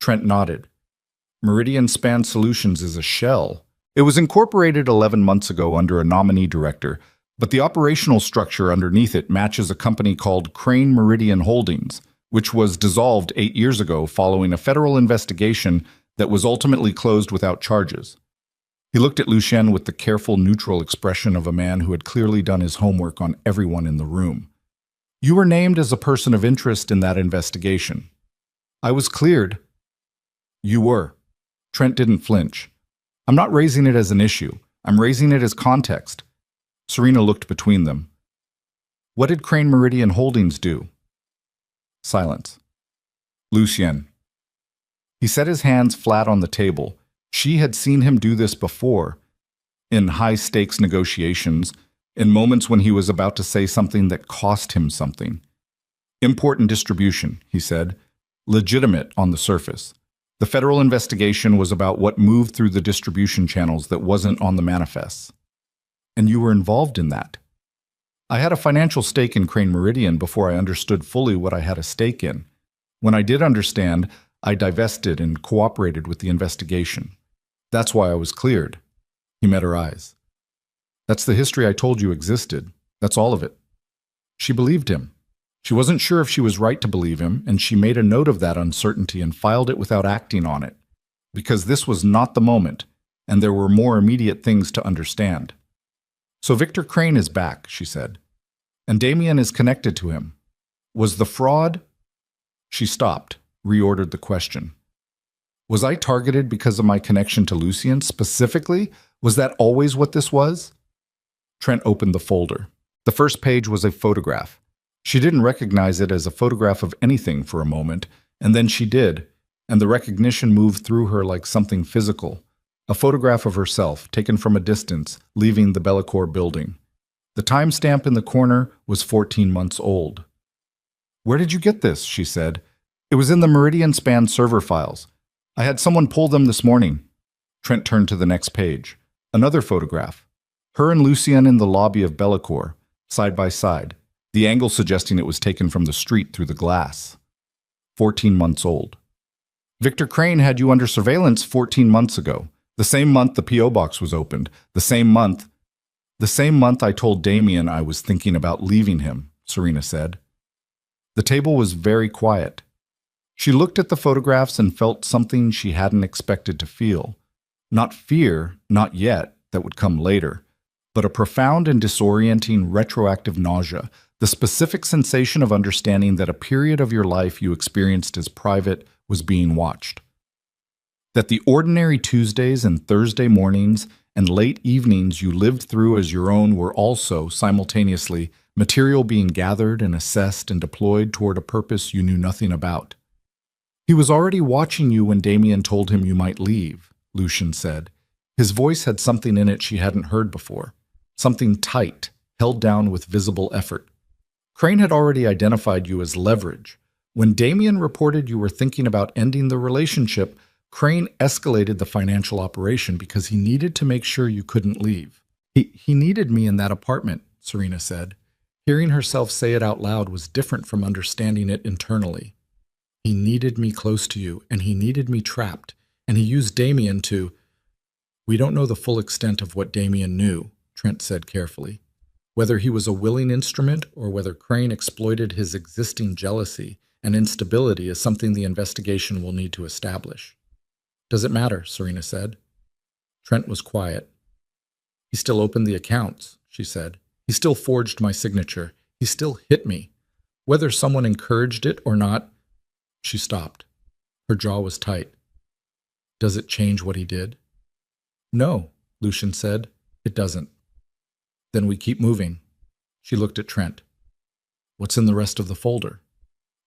Trent nodded. "Meridian Span Solutions is a shell. It was incorporated 11 months ago under a nominee director, but the operational structure underneath it matches a company called Crane Meridian Holdings, which was dissolved 8 years ago following a federal investigation that was ultimately closed without charges. He looked at Lucien with the careful, neutral expression of a man who had clearly done his homework on everyone in the room. You were named as a person of interest in that investigation. I was cleared. You were. Trent didn't flinch. I'm not raising it as an issue. I'm raising it as context. Serena looked between them. What did Crane Meridian Holdings do? Silence. Lucien. He set his hands flat on the table. She had seen him do this before, in high-stakes negotiations, in moments when he was about to say something that cost him something. Import and distribution, he said, legitimate on the surface. The federal investigation was about what moved through the distribution channels that wasn't on the manifests. And you were involved in that. I had a financial stake in Crane Meridian before I understood fully what I had a stake in. When I did understand, I divested and cooperated with the investigation. That's why I was cleared. He met her eyes. That's the history I told you existed. That's all of it. She believed him. She wasn't sure if she was right to believe him, and she made a note of that uncertainty and filed it without acting on it, because this was not the moment, and there were more immediate things to understand. So Victor Crane is back, she said, and Damien is connected to him. Was the fraud? She stopped, reordered the question. Was I targeted because of my connection to Lucien specifically? Was that always what this was? Trent opened the folder. The first page was a photograph. She didn't recognize it as a photograph of anything for a moment, and then she did, and the recognition moved through her like something physical. A photograph of herself, taken from a distance, leaving the Bellecour building. The timestamp in the corner was 14 months old. Where did you get this? She said. It was in the Meridian Span server files. I had someone pull them this morning. Trent turned to the next page. Another photograph. Her and Lucien in the lobby of Bellecour, side by side, the angle suggesting it was taken from the street through the glass. 14 months old. Victor Crane had you under surveillance 14 months ago. The same month the P.O. box was opened. The same month I told Damien I was thinking about leaving him, Serena said. The table was very quiet. She looked at the photographs and felt something she hadn't expected to feel. Not fear, not yet, that would come later, but a profound and disorienting retroactive nausea, the specific sensation of understanding that a period of your life you experienced as private was being watched. That the ordinary Tuesdays and Thursday mornings and late evenings you lived through as your own were also, simultaneously, material being gathered and assessed and deployed toward a purpose you knew nothing about. He was already watching you when Damien told him you might leave, Lucien said. His voice had something in it she hadn't heard before, something tight, held down with visible effort. Crane had already identified you as leverage. When Damien reported you were thinking about ending the relationship, Crane escalated the financial operation because he needed to make sure you couldn't leave. He needed me in that apartment, Serena said. Hearing herself say it out loud was different from understanding it internally. He needed me close to you, and he needed me trapped, and he used Damien to— We don't know the full extent of what Damien knew, Trent said carefully. Whether he was a willing instrument or whether Crane exploited his existing jealousy and instability is something the investigation will need to establish. Does it matter? Serena said. Trent was quiet. He still opened the accounts, she said. He still forged my signature. He still hit me. Whether someone encouraged it or not— She stopped. Her jaw was tight. Does it change what he did? No, Lucien said. It doesn't. Then we keep moving. She looked at Trent. What's in the rest of the folder?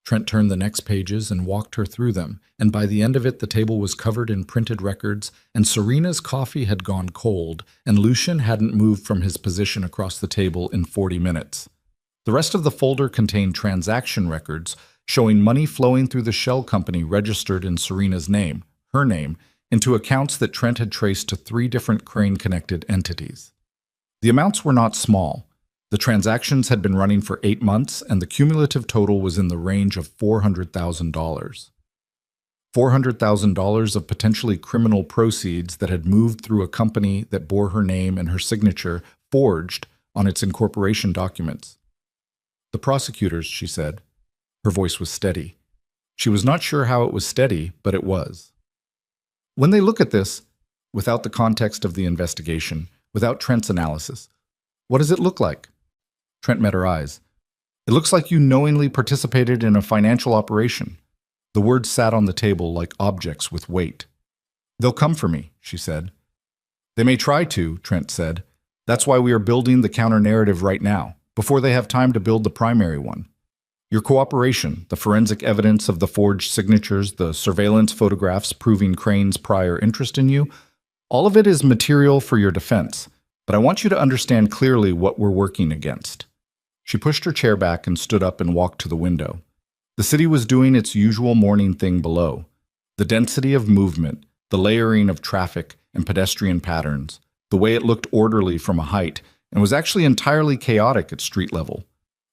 Trent turned the next pages and walked her through them, and by the end of it the table was covered in printed records, and Serena's coffee had gone cold, and Lucien hadn't moved from his position across the table in 40 minutes. The rest of the folder contained transaction records showing money flowing through the shell company registered in Serena's name, her name, into accounts that Trent had traced to 3 different Crane-connected entities. The amounts were not small. The transactions had been running for 8 months, and the cumulative total was in the range of $400,000. $400,000 of potentially criminal proceeds that had moved through a company that bore her name and her signature forged on its incorporation documents. The prosecutors, she said, Her voice was steady. She was not sure how it was steady, but it was. When they look at this, without the context of the investigation, without Trent's analysis, what does it look like? Trent met her eyes. It looks like you knowingly participated in a financial operation. The words sat on the table like objects with weight. They'll come for me, she said. They may try to, Trent said. That's why we are building the counter-narrative right now, before they have time to build the primary one. Your cooperation, the forensic evidence of the forged signatures, the surveillance photographs proving Crane's prior interest in you, all of it is material for your defense, but I want you to understand clearly what we're working against. She pushed her chair back and stood up and walked to the window. The city was doing its usual morning thing below. The density of movement, the layering of traffic and pedestrian patterns, the way it looked orderly from a height, and was actually entirely chaotic at street level.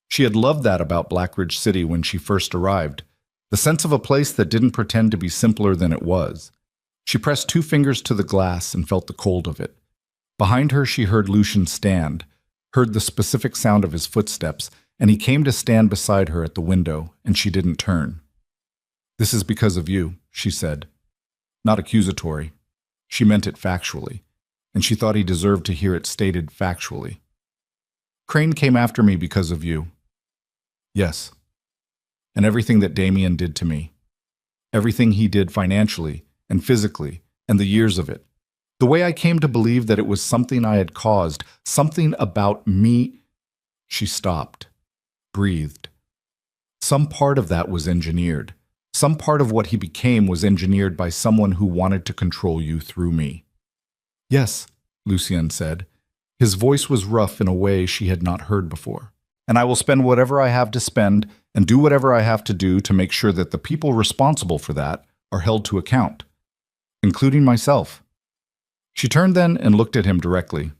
She had loved that about Blackridge City when she first arrived, the sense of a place that didn't pretend to be simpler than it was. She pressed 2 fingers to the glass and felt the cold of it. Behind her she heard Lucian stand, heard the specific sound of his footsteps, and he came to stand beside her at the window, and she didn't turn. This is because of you, she said. Not accusatory. She meant it factually, and she thought he deserved to hear it stated factually. Crane came after me because of you. Yes. And everything that Damien did to me. Everything he did financially and physically, and the years of it. The way I came to believe that it was something I had caused, something about me. She stopped, breathed. Some part of that was engineered. Some part of what he became was engineered by someone who wanted to control you through me. Yes, Lucian said. His voice was rough in a way she had not heard before. And I will spend whatever I have to spend and do whatever I have to do to make sure that the people responsible for that are held to account, including myself. She turned then and looked at him directly.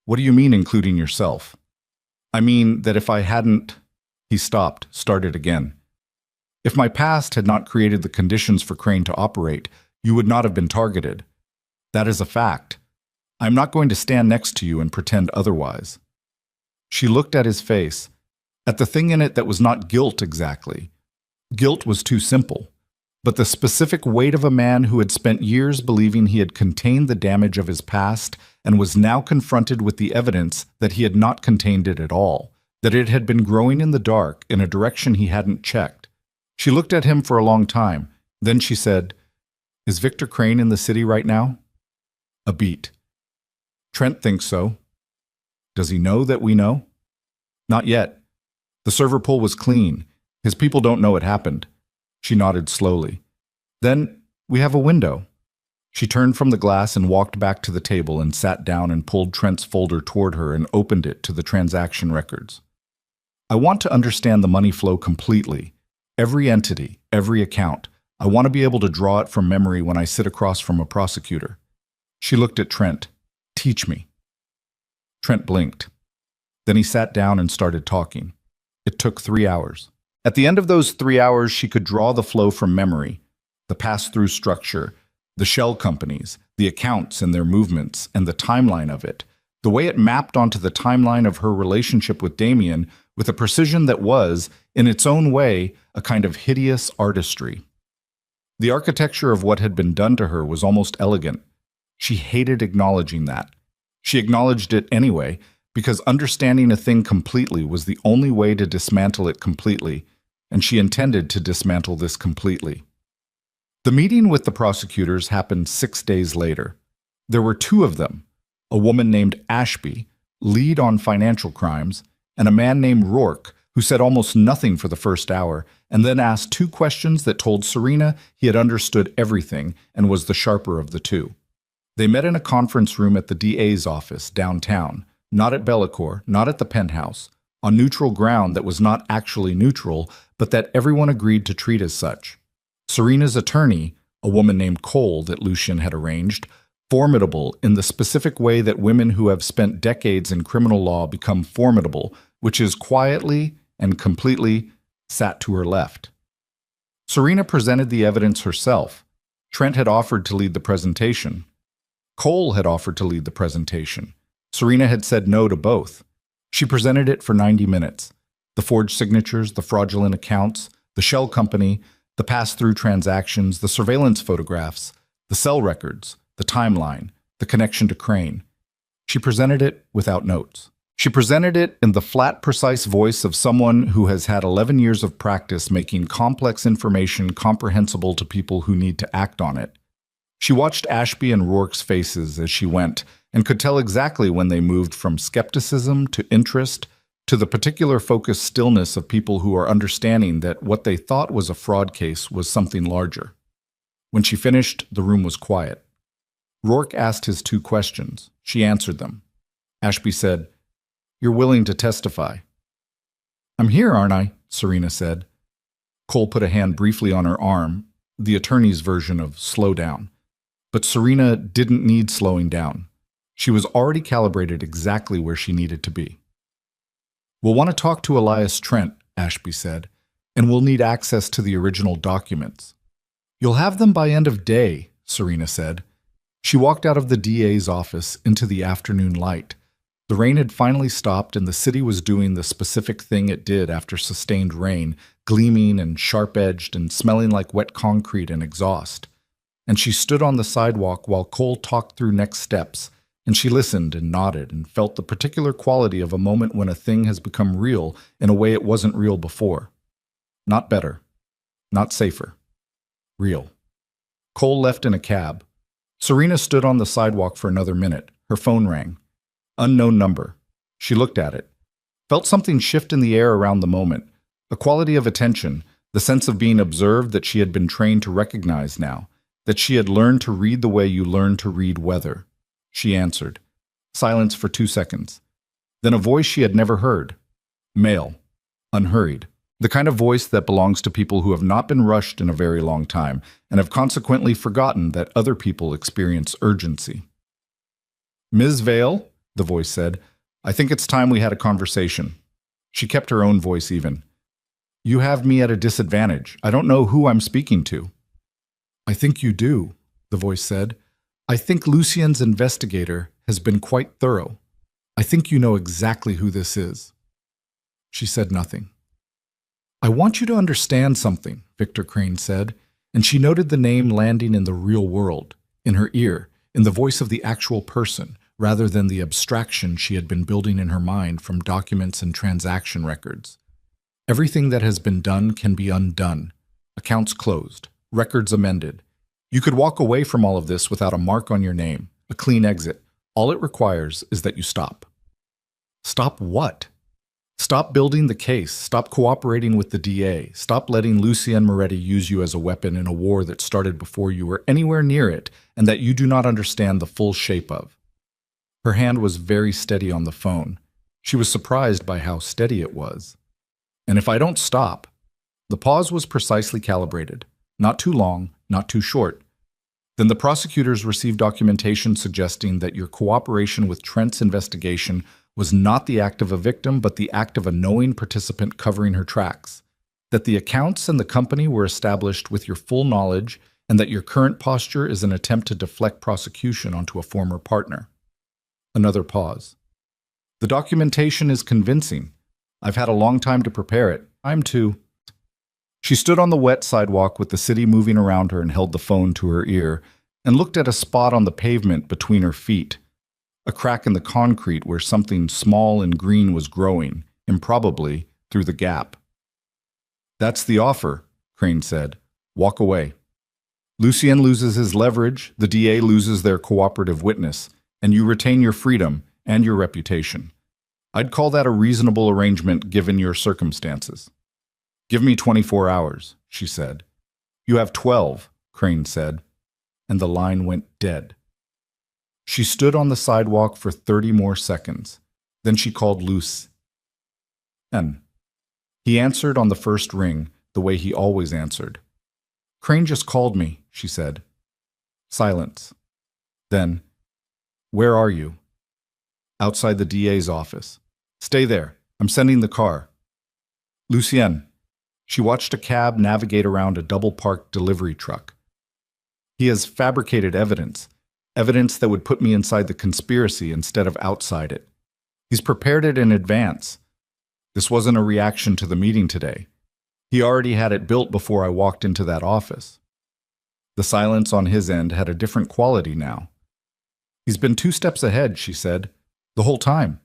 What do you mean, including yourself? I mean that if I hadn't... He stopped, started again. If my past had not created the conditions for Crane to operate, you would not have been targeted. That is a fact. I am not going to stand next to you and pretend otherwise. She looked at his face, at the thing in it that was not guilt exactly. Guilt was too simple, but the specific weight of a man who had spent years believing he had contained the damage of his past and was now confronted with the evidence that he had not contained it at all, that it had been growing in the dark in a direction he hadn't checked. She looked at him for a long time. Then she said, Is Victor Crane in the city right now? A beat. Trent thinks so. Does he know that we know? Not yet. The server pool was clean. His people don't know it happened. She nodded slowly. Then we have a window. She turned from the glass and walked back to the table and sat down and pulled Trent's folder toward her and opened it to the transaction records. I want to understand the money flow completely. Every entity, every account. I want to be able to draw it from memory when I sit across from a prosecutor. She looked at Trent. Teach me. Trent blinked. Then he sat down and started talking. It took 3 hours. At the end of those 3 hours, she could draw the flow from memory, the pass-through structure, the shell companies, the accounts and their movements, and the timeline of it, the way it mapped onto the timeline of her relationship with Damien with a precision that was, in its own way, a kind of hideous artistry. The architecture of what had been done to her was almost elegant. She hated acknowledging that. She acknowledged it anyway, because understanding a thing completely was the only way to dismantle it completely, and she intended to dismantle this completely. The meeting with the prosecutors happened 6 days later. There were 2 of them, a woman named Ashby, lead on financial crimes, and a man named Rourke, who said almost nothing for the first hour, and then asked 2 questions that told Serena he had understood everything and was the sharper of the 2. They met in a conference room at the DA's office downtown, not at Bellecour, not at the penthouse, on neutral ground that was not actually neutral, but that everyone agreed to treat as such. Serena's attorney, a woman named Cole that Lucian had arranged, formidable in the specific way that women who have spent decades in criminal law become formidable, which is quietly and completely sat to her left. Serena presented the evidence herself. Trent had offered to lead the presentation. Cole had offered to lead the presentation. Serena had said no to both. She presented it for 90 minutes. The forged signatures, the fraudulent accounts, the shell company, the pass-through transactions, the surveillance photographs, the cell records, the timeline, the connection to Crane. She presented it without notes. She presented it in the flat, precise voice of someone who has had 11 years of practice making complex information comprehensible to people who need to act on it. She watched Ashby and Rourke's faces as she went and could tell exactly when they moved from skepticism to interest to the particular focused stillness of people who are understanding that what they thought was a fraud case was something larger. When she finished, the room was quiet. Rourke asked his 2 questions. She answered them. Ashby said, "You're willing to testify." "I'm here, aren't I?" Serena said. Cole put a hand briefly on her arm, the attorney's version of slow down. But Serena didn't need slowing down. She was already calibrated exactly where she needed to be. "We'll want to talk to Elias Trent," Ashby said, "and we'll need access to the original documents." "You'll have them by end of day," Serena said. She walked out of the DA's office into the afternoon light. The rain had finally stopped, and the city was doing the specific thing it did after sustained rain, gleaming and sharp-edged and smelling like wet concrete and exhaust. And she stood on the sidewalk while Cole talked through next steps, and she listened and nodded and felt the particular quality of a moment when a thing has become real in a way it wasn't real before. Not better. Not safer. Real. Cole left in a cab. Serena stood on the sidewalk for another minute. Her phone rang. Unknown number. She looked at it. Felt something shift in the air around the moment. A quality of attention, the sense of being observed that she had been trained to recognize now, that she had learned to read the way you learn to read weather. She answered. Silence for 2 seconds. Then a voice she had never heard. Male. Unhurried. The kind of voice that belongs to people who have not been rushed in a very long time and have consequently forgotten that other people experience urgency. "Ms. Vale," the voice said, "I think it's time we had a conversation." She kept her own voice even. "You have me at a disadvantage. I don't know who I'm speaking to." "I think you do," the voice said. "I think Lucien's investigator has been quite thorough. I think you know exactly who this is." She said nothing. "I want you to understand something," Victor Crane said, and she noted the name landing in the real world, in her ear, in the voice of the actual person, rather than the abstraction she had been building in her mind from documents and transaction records. Everything that has been done can be undone. Accounts closed. Records amended. You could walk away from all of this without a mark on your name, a clean exit. All it requires is that you stop. Stop what? Stop building the case. Stop cooperating with the DA. Stop letting Lucien Moretti use you as a weapon in a war that started before you were anywhere near it and that you do not understand the full shape of. Her hand was very steady on the phone. She was surprised by how steady it was. And if I don't stop, the pause was precisely calibrated. Not too long, not too short. Then the prosecutors received documentation suggesting that your cooperation with Trent's investigation was not the act of a victim, but the act of a knowing participant covering her tracks. That the accounts and the company were established with your full knowledge, and that your current posture is an attempt to deflect prosecution onto a former partner. Another pause. The documentation is convincing. I've had a long time to prepare it. I'm too. She stood on the wet sidewalk with the city moving around her and held the phone to her ear, and looked at a spot on the pavement between her feet. A crack in the concrete where something small and green was growing, improbably, through the gap. That's the offer, Crane said. Walk away. Lucien loses his leverage, the DA loses their cooperative witness, and you retain your freedom and your reputation. I'd call that a reasonable arrangement given your circumstances. Give me 24 hours, she said. You have 12, Crane said, and the line went dead. She stood on the sidewalk for 30 more seconds. Then she called Luce. He answered on the first ring, the way he always answered. Crane just called me, she said. Silence. Then, where are you? Outside the DA's office. Stay there. I'm sending the car. Lucien. She watched a cab navigate around a double-parked delivery truck. He has fabricated evidence. Evidence that would put me inside the conspiracy instead of outside it. He's prepared it in advance. This wasn't a reaction to the meeting today. He already had it built before I walked into that office. The silence on his end had a different quality now. He's been 2 steps ahead, she said. The whole time.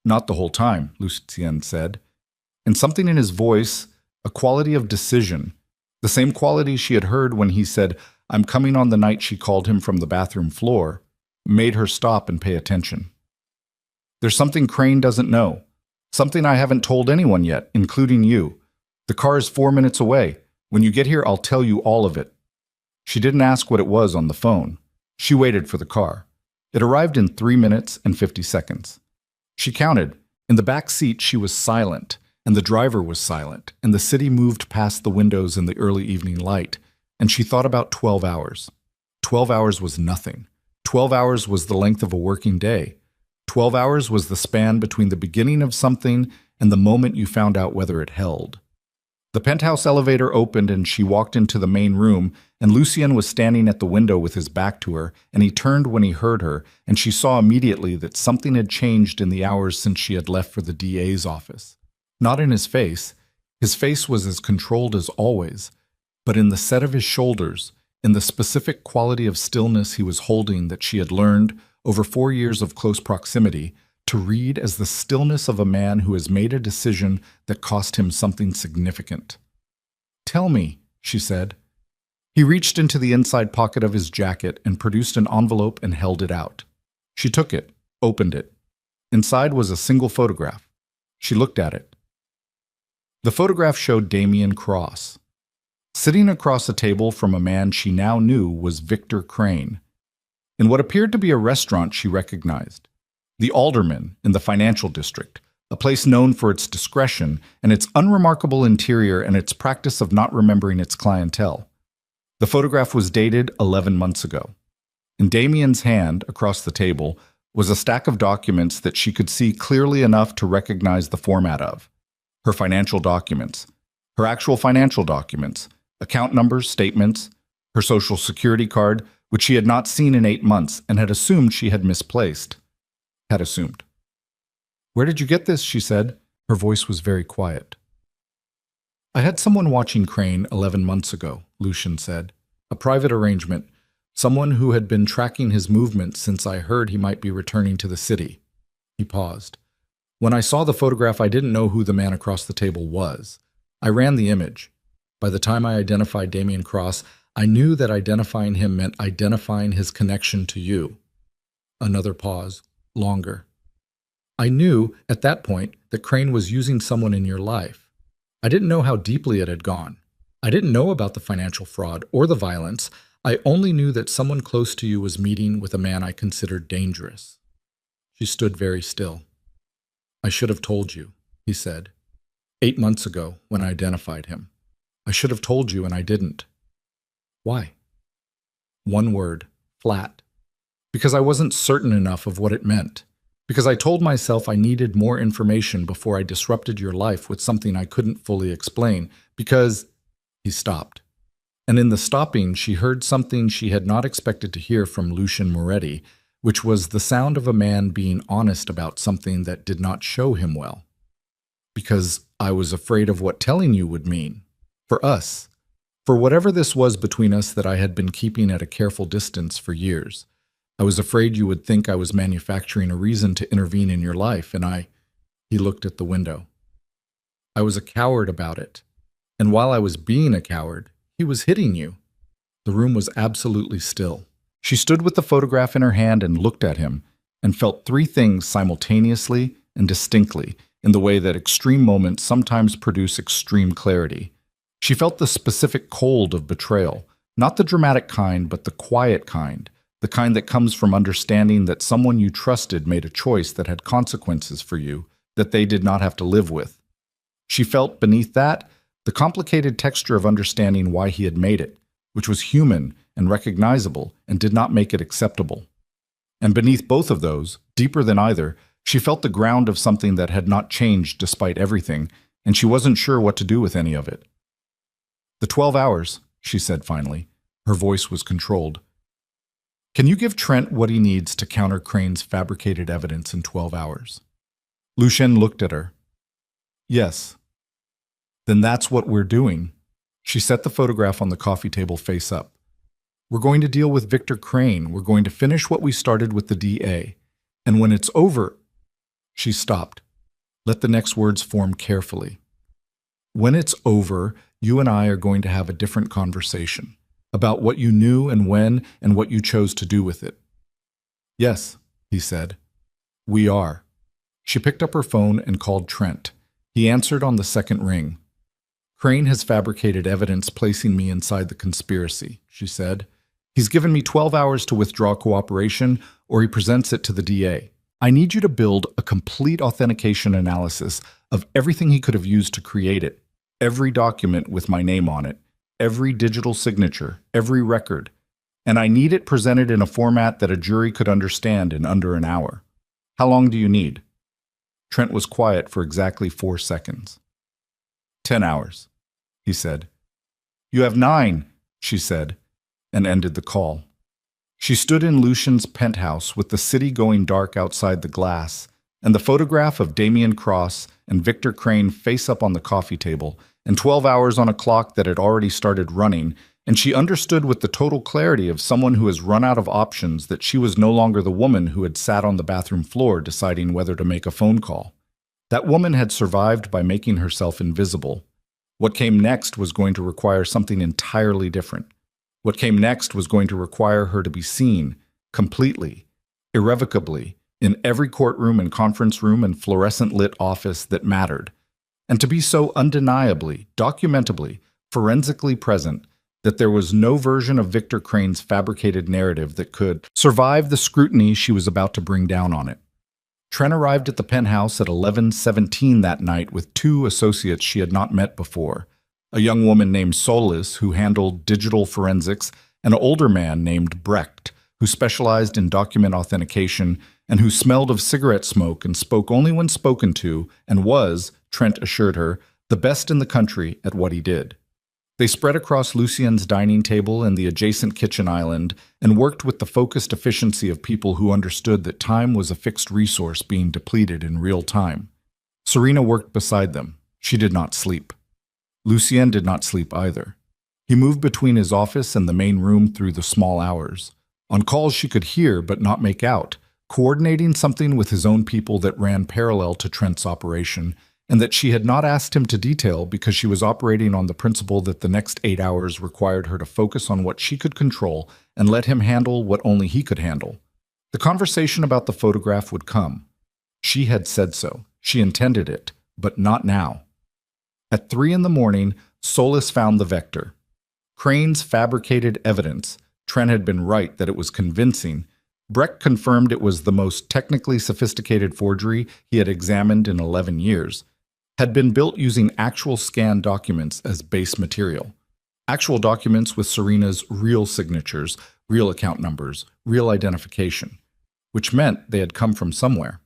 Not the whole time, Lucien said. And something in his voice, a quality of decision, the same quality she had heard when he said, "I'm coming" on the night she called him from the bathroom floor, made her stop and pay attention. There's something Crane doesn't know. Something I haven't told anyone yet, including you. The car is 4 minutes away. When you get here, I'll tell you all of it. She didn't ask what it was on the phone. She waited for the car. It arrived in 3 minutes and 50 seconds. She counted. In the back seat, she was silent, and the driver was silent, and the city moved past the windows in the early evening light, and she thought about 12 hours. 12 hours was nothing. 12 hours was the length of a working day. 12 hours was the span between the beginning of something and the moment you found out whether it held. The penthouse elevator opened and she walked into the main room, and Lucien was standing at the window with his back to her, and he turned when he heard her, and she saw immediately that something had changed in the hours since she had left for the DA's office. Not in his face. His face was as controlled as always, but in the set of his shoulders, in the specific quality of stillness he was holding that she had learned, over 4 years of close proximity, to read as the stillness of a man who has made a decision that cost him something significant. "Tell me," she said. He reached into the inside pocket of his jacket and produced an envelope and held it out. She took it, opened it. Inside was a single photograph. She looked at it. The photograph showed Damien Cross. Sitting across a table from a man she now knew was Victor Crane. In what appeared to be a restaurant she recognized. The Alderman in the financial district, a place known for its discretion and its unremarkable interior and its practice of not remembering its clientele. The photograph was dated 11 months ago. In Damien's hand, across the table, was a stack of documents that she could see clearly enough to recognize the format of. Her financial documents. Her actual financial documents. Account numbers, statements. Her social security card, which she had not seen in 8 months and had assumed she had misplaced. Had assumed. "Where did you get this?" she said. Her voice was very quiet. "I had someone watching Crane 11 months ago," Lucien said. "A private arrangement. Someone who had been tracking his movements since I heard he might be returning to the city." He paused. "When I saw the photograph, I didn't know who the man across the table was. I ran the image. By the time I identified Damien Cross, I knew that identifying him meant identifying his connection to you." Another pause. Longer. "I knew, at that point, that Crane was using someone in your life. I didn't know how deeply it had gone. I didn't know about the financial fraud or the violence. I only knew that someone close to you was meeting with a man I considered dangerous." She stood very still. "I should have told you," he said. 8 months ago, when I identified him. I should have told you, and I didn't." "Why?" One word. Flat. "Because I wasn't certain enough of what it meant. Because I told myself I needed more information before I disrupted your life with something I couldn't fully explain. Because—" He stopped. And in the stopping, she heard something she had not expected to hear from Lucien Moretti, which was the sound of a man being honest about something that did not show him well. "Because I was afraid of what telling you would mean. For us. For whatever this was between us that I had been keeping at a careful distance for years. I was afraid you would think I was manufacturing a reason to intervene in your life, and He looked at the window. "I was a coward about it. And while I was being a coward, he was hitting you." The room was absolutely still. She stood with the photograph in her hand and looked at him, and felt 3 things simultaneously and distinctly, in the way that extreme moments sometimes produce extreme clarity. She felt the specific cold of betrayal, not the dramatic kind, but the quiet kind, the kind that comes from understanding that someone you trusted made a choice that had consequences for you that they did not have to live with. She felt beneath that the complicated texture of understanding why he had made it, which was human and recognizable and did not make it acceptable. And beneath both of those, deeper than either, she felt the ground of something that had not changed despite everything, and she wasn't sure what to do with any of it. "The 12 hours, she said finally. Her voice was controlled. "Can you give Trent what he needs to counter Crane's fabricated evidence in 12 hours? Lucien looked at her. "Yes." Then that's what we're doing. She set the photograph on the coffee table face up. We're going to deal with Victor Crane. We're going to finish what we started with the DA. And when it's over, she stopped. Let the next words form carefully. When it's over, you and I are going to have a different conversation about what you knew and when and what you chose to do with it. Yes, he said. We are. She picked up her phone and called Trent. He answered on the second ring. Crane has fabricated evidence placing me inside the conspiracy, she said. He's given me 12 hours to withdraw cooperation, or he presents it to the DA. I need you to build a complete authentication analysis of everything he could have used to create it. Every document with my name on it, every digital signature, every record. And I need it presented in a format that a jury could understand in under an hour. How long do you need? Trent was quiet for exactly 4 seconds. 10 hours, he said. You have 9, she said, and ended the call. She stood in Lucian's penthouse with the city going dark outside the glass, and the photograph of Damian Cross and Victor Crane face up on the coffee table, and 12 hours on a clock that had already started running, and she understood with the total clarity of someone who has run out of options that she was no longer the woman who had sat on the bathroom floor deciding whether to make a phone call. That woman had survived by making herself invisible. What came next was going to require something entirely different. What came next was going to require her to be seen, completely, irrevocably, in every courtroom and conference room and fluorescent-lit office that mattered, and to be so undeniably, documentably, forensically present that there was no version of Victor Crane's fabricated narrative that could survive the scrutiny she was about to bring down on it. Trent arrived at the penthouse at 11:17 that night with 2 associates she had not met before, a young woman named Solis who handled digital forensics, and an older man named Brecht who specialized in document authentication and who smelled of cigarette smoke and spoke only when spoken to and was, Trent assured her, the best in the country at what he did. They spread across Lucien's dining table and the adjacent kitchen island and worked with the focused efficiency of people who understood that time was a fixed resource being depleted in real time. Serena worked beside them. She did not sleep. Lucien did not sleep either. He moved between his office and the main room through the small hours. On calls she could hear but not make out, coordinating something with his own people that ran parallel to Trent's operation, and that she had not asked him to detail because she was operating on the principle that the next 8 hours required her to focus on what she could control and let him handle what only he could handle. The conversation about the photograph would come. She had said so. She intended it, but not now. At 3 in the morning, Solis found the vector. Crane's fabricated evidence. Trent had been right that it was convincing. Brecht confirmed it was the most technically sophisticated forgery he had examined in 11 years. Had been built using actual scanned documents as base material. Actual documents with Serena's real signatures, real account numbers, real identification, which meant they had come from somewhere.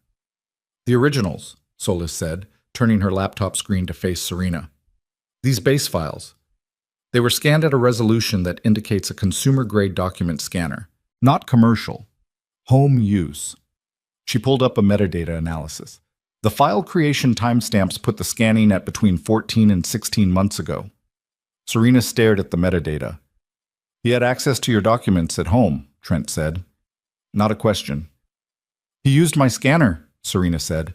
The originals, Solis said, turning her laptop screen to face Serena. These base files. They were scanned at a resolution that indicates a consumer-grade document scanner, not commercial, home use. She pulled up a metadata analysis. The file creation timestamps put the scanning at between 14 and 16 months ago. Serena stared at the metadata. He had access to your documents at home, Trent said. Not a question. He used my scanner, Serena said.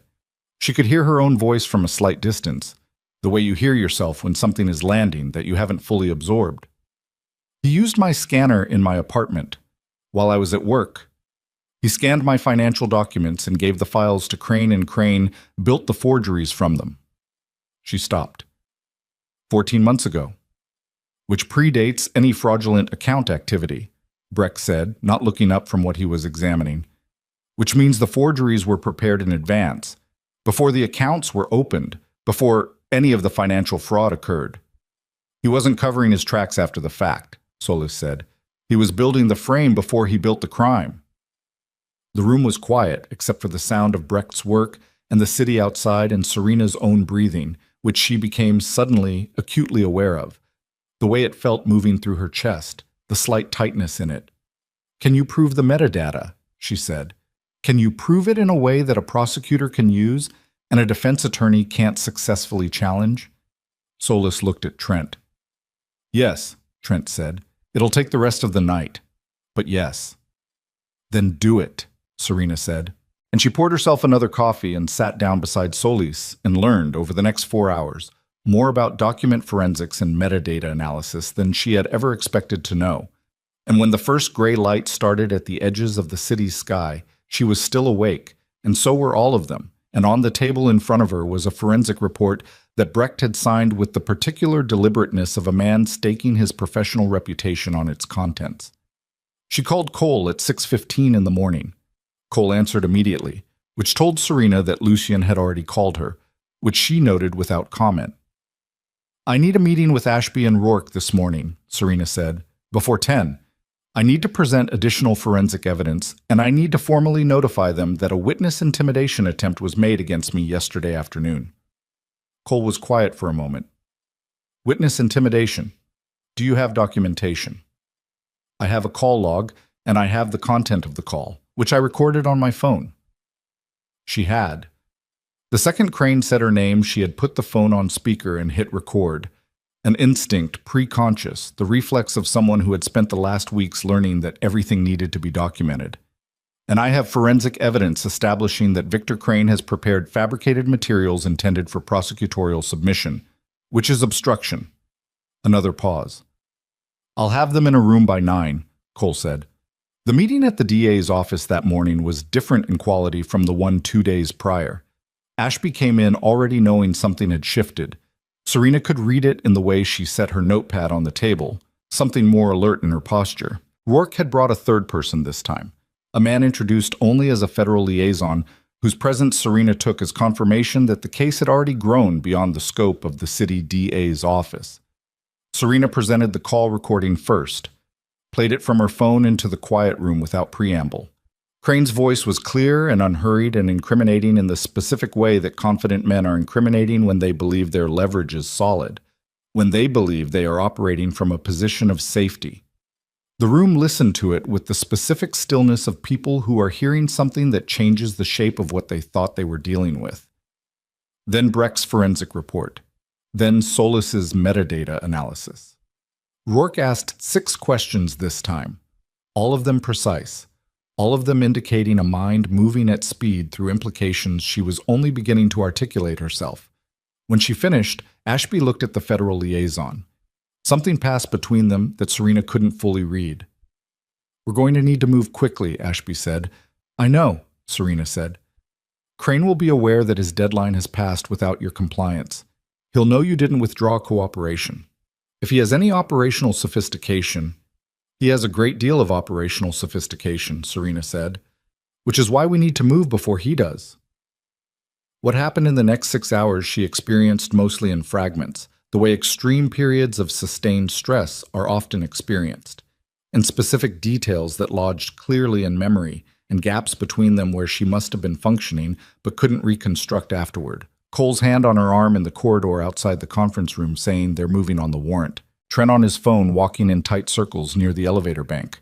She could hear her own voice from a slight distance, the way you hear yourself when something is landing that you haven't fully absorbed. He used my scanner in my apartment while I was at work. He scanned my financial documents and gave the files to Crane, and Crane built the forgeries from them. She stopped. 14 months ago. Which predates any fraudulent account activity, Brecht said, not looking up from what he was examining. Which means the forgeries were prepared in advance, before the accounts were opened, before any of the financial fraud occurred. He wasn't covering his tracks after the fact, Solis said. He was building the frame before he built the crime. The room was quiet, except for the sound of Brecht's work and the city outside and Serena's own breathing, which she became suddenly acutely aware of. The way it felt moving through her chest, the slight tightness in it. Can you prove the metadata? She said. Can you prove it in a way that a prosecutor can use and a defense attorney can't successfully challenge? Solis looked at Trent. Yes, Trent said. It'll take the rest of the night. But yes. Then do it, Serena said. And she poured herself another coffee and sat down beside Solis and learned, over the next 4 hours, more about document forensics and metadata analysis than she had ever expected to know. And when the first gray light started at the edges of the city's sky, she was still awake, and so were all of them, and on the table in front of her was a forensic report that Brecht had signed with the particular deliberateness of a man staking his professional reputation on its contents. She called Cole at 6:15 in the morning. Cole answered immediately, which told Serena that Lucien had already called her, which she noted without comment. I need a meeting with Ashby and Rourke this morning, Serena said, before 10. I need to present additional forensic evidence, and I need to formally notify them that a witness intimidation attempt was made against me yesterday afternoon. Cole was quiet for a moment. Witness intimidation. Do you have documentation? I have a call log, and I have the content of the call, which I recorded on my phone. She had. The second Crane said her name, she had put the phone on speaker and hit record. An instinct, pre-conscious, the reflex of someone who had spent the last weeks learning that everything needed to be documented. And I have forensic evidence establishing that Victor Crane has prepared fabricated materials intended for prosecutorial submission, which is obstruction. Another pause. I'll have them in a room by 9, Cole said. The meeting at the DA's office that morning was different in quality from the one 2 days prior. Ashby came in already knowing something had shifted. Serena could read it in the way she set her notepad on the table, something more alert in her posture. Rourke had brought a third person this time, a man introduced only as a federal liaison, whose presence Serena took as confirmation that the case had already grown beyond the scope of the city DA's office. Serena presented the call recording first, played it from her phone into the quiet room without preamble. Crane's voice was clear and unhurried and incriminating in the specific way that confident men are incriminating when they believe their leverage is solid, when they believe they are operating from a position of safety. The room listened to it with the specific stillness of people who are hearing something that changes the shape of what they thought they were dealing with. Then Brecht's forensic report. Then Solis's metadata analysis. Rourke asked 6 questions this time, all of them precise. All of them indicating a mind moving at speed through implications she was only beginning to articulate herself. When she finished, Ashby looked at the federal liaison. Something passed between them that Serena couldn't fully read. We're going to need to move quickly, Ashby said. I know, Serena said. Crane will be aware that his deadline has passed without your compliance. He'll know you didn't withdraw cooperation. If he has any operational sophistication, he has a great deal of operational sophistication, Serena said, which is why we need to move before he does. What happened in the next 6 hours she experienced mostly in fragments, the way extreme periods of sustained stress are often experienced, and specific details that lodged clearly in memory and gaps between them where she must have been functioning but couldn't reconstruct afterward. Cole's hand on her arm in the corridor outside the conference room saying they're moving on the warrant. Trent on his phone walking in tight circles near the elevator bank.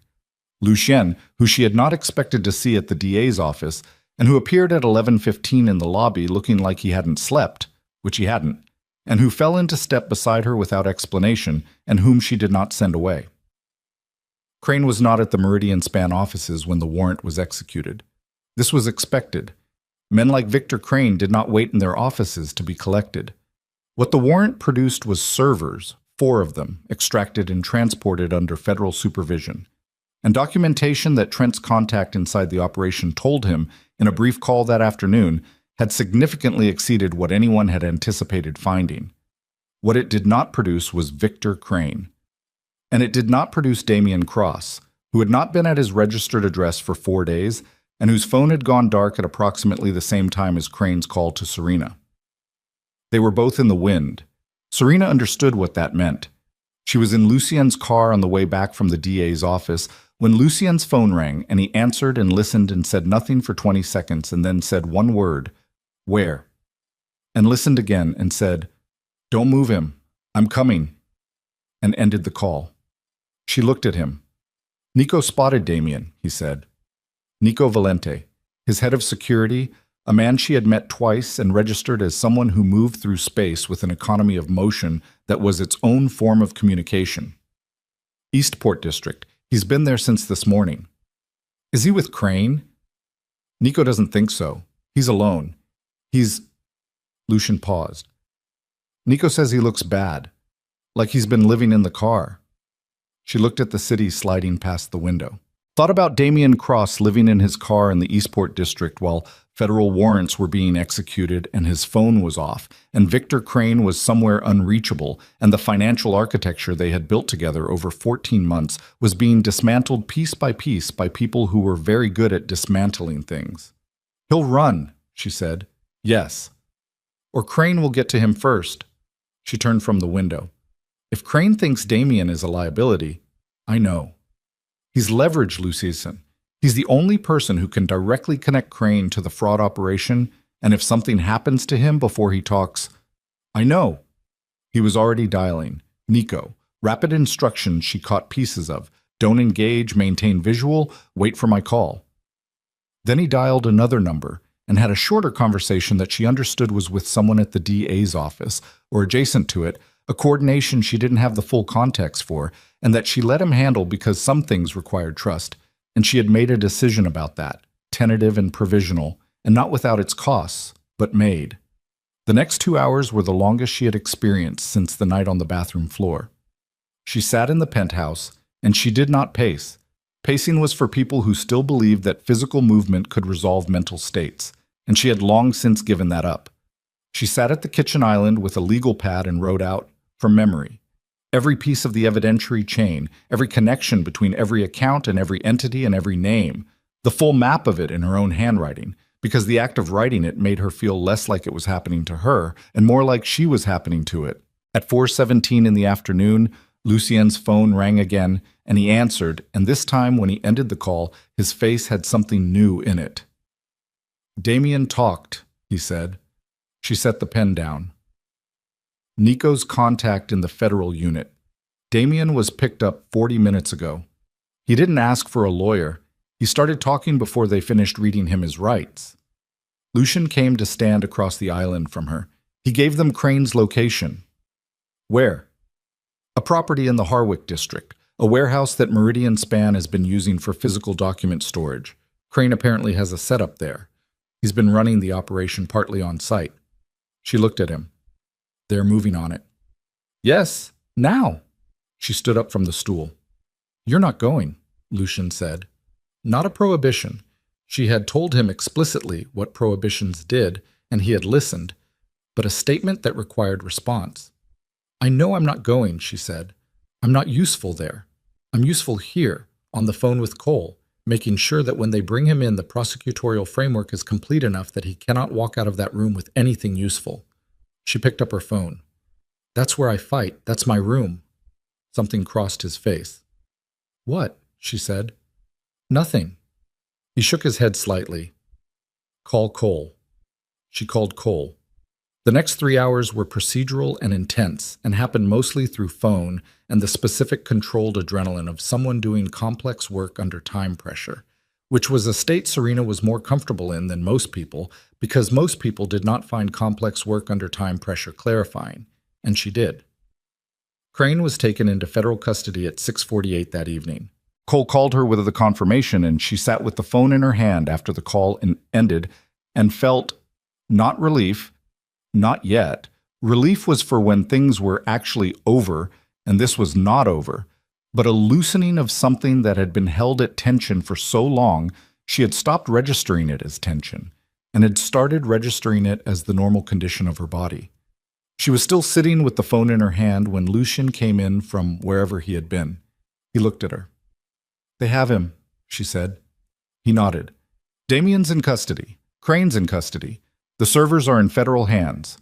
Lucien, who she had not expected to see at the DA's office, and who appeared at 11:15 in the lobby looking like he hadn't slept, which he hadn't, and who fell into step beside her without explanation, and whom she did not send away. Crane was not at the Meridian Span offices when the warrant was executed. This was expected. Men like Victor Crane did not wait in their offices to be collected. What the warrant produced was servers, 4 of them, extracted and transported under federal supervision, and documentation that Trent's contact inside the operation told him in a brief call that afternoon had significantly exceeded what anyone had anticipated finding. What it did not produce was Victor Crane. And it did not produce Damian Cross, who had not been at his registered address for 4 days and whose phone had gone dark at approximately the same time as Crane's call to Serena. They were both in the wind. Serena understood what that meant. She was in Lucien's car on the way back from the DA's office when Lucien's phone rang and he answered and listened and said nothing for 20 seconds and then said one word, "Where?" and listened again and said, "Don't move him. I'm coming," and ended the call. She looked at him. "Nico spotted Damien," he said. Nico Valente, his head of security, a man she had met twice and registered as someone who moved through space with an economy of motion that was its own form of communication. Eastport District. He's been there since this morning. Is he with Crane? Nico doesn't think so. He's alone. Lucian paused. Nico says he looks bad, like he's been living in the car. She looked at the city sliding past the window. Thought about Damian Cross living in his car in the Eastport District while federal warrants were being executed and his phone was off, and Victor Crane was somewhere unreachable, and the financial architecture they had built together over 14 months was being dismantled piece by people who were very good at dismantling things. He'll run, she said. Yes. Or Crane will get to him first. She turned from the window. If Crane thinks Damian is a liability, I know. He's leveraged Lucieson. He's the only person who can directly connect Crane to the fraud operation, and if something happens to him before he talks, I know. He was already dialing. Nico. Rapid instructions she caught pieces of. Don't engage, maintain visual, wait for my call. Then he dialed another number and had a shorter conversation that she understood was with someone at the DA's office, or adjacent to it, a coordination she didn't have the full context for, and that she let him handle because some things required trust, and she had made a decision about that, tentative and provisional, and not without its costs, but made. The next 2 hours were the longest she had experienced since the night on the bathroom floor. She sat in the penthouse, and she did not pace. Pacing was for people who still believed that physical movement could resolve mental states, and she had long since given that up. She sat at the kitchen island with a legal pad and wrote out, from memory, every piece of the evidentiary chain, every connection between every account and every entity and every name, the full map of it in her own handwriting, because the act of writing it made her feel less like it was happening to her and more like she was happening to it. At 4:17 in the afternoon, Lucien's phone rang again, and he answered, and this time when he ended the call, his face had something new in it. Damian talked, he said. She set the pen down. Nico's contact in the federal unit. Damian was picked up 40 minutes ago. He didn't ask for a lawyer. He started talking before they finished reading him his rights. Lucian came to stand across the island from her. He gave them Crane's location. Where? A property in the Harwick district, a warehouse that Meridian Span has been using for physical document storage. Crane apparently has a setup there. He's been running the operation partly on site. She looked at him. They're moving on it. Yes, now. She stood up from the stool. You're not going, Lucian said. Not a prohibition. She had told him explicitly what prohibitions did, and he had listened, but a statement that required response. I know I'm not going, she said. I'm not useful there. I'm useful here, on the phone with Cole, making sure that when they bring him in, the prosecutorial framework is complete enough that he cannot walk out of that room with anything useful. She picked up her phone. That's where I fight. That's my room. Something crossed his face. What? She said. Nothing. He shook his head slightly. Call Cole. She called Cole. The next 3 hours were procedural and intense and happened mostly through phone and the specific controlled adrenaline of someone doing complex work under time pressure, which was a state Serena was more comfortable in than most people because most people did not find complex work under time pressure clarifying, and she did. Crane was taken into federal custody at 6:48 that evening. Cole called her with the confirmation, and she sat with the phone in her hand after the call ended and felt not relief, not yet. Relief was for when things were actually over, and this was not over, but a loosening of something that had been held at tension for so long, she had stopped registering it as tension, and had started registering it as the normal condition of her body. She was still sitting with the phone in her hand when Lucian came in from wherever he had been. He looked at her. They have him, she said. He nodded. Damian's in custody. Crane's in custody. The servers are in federal hands.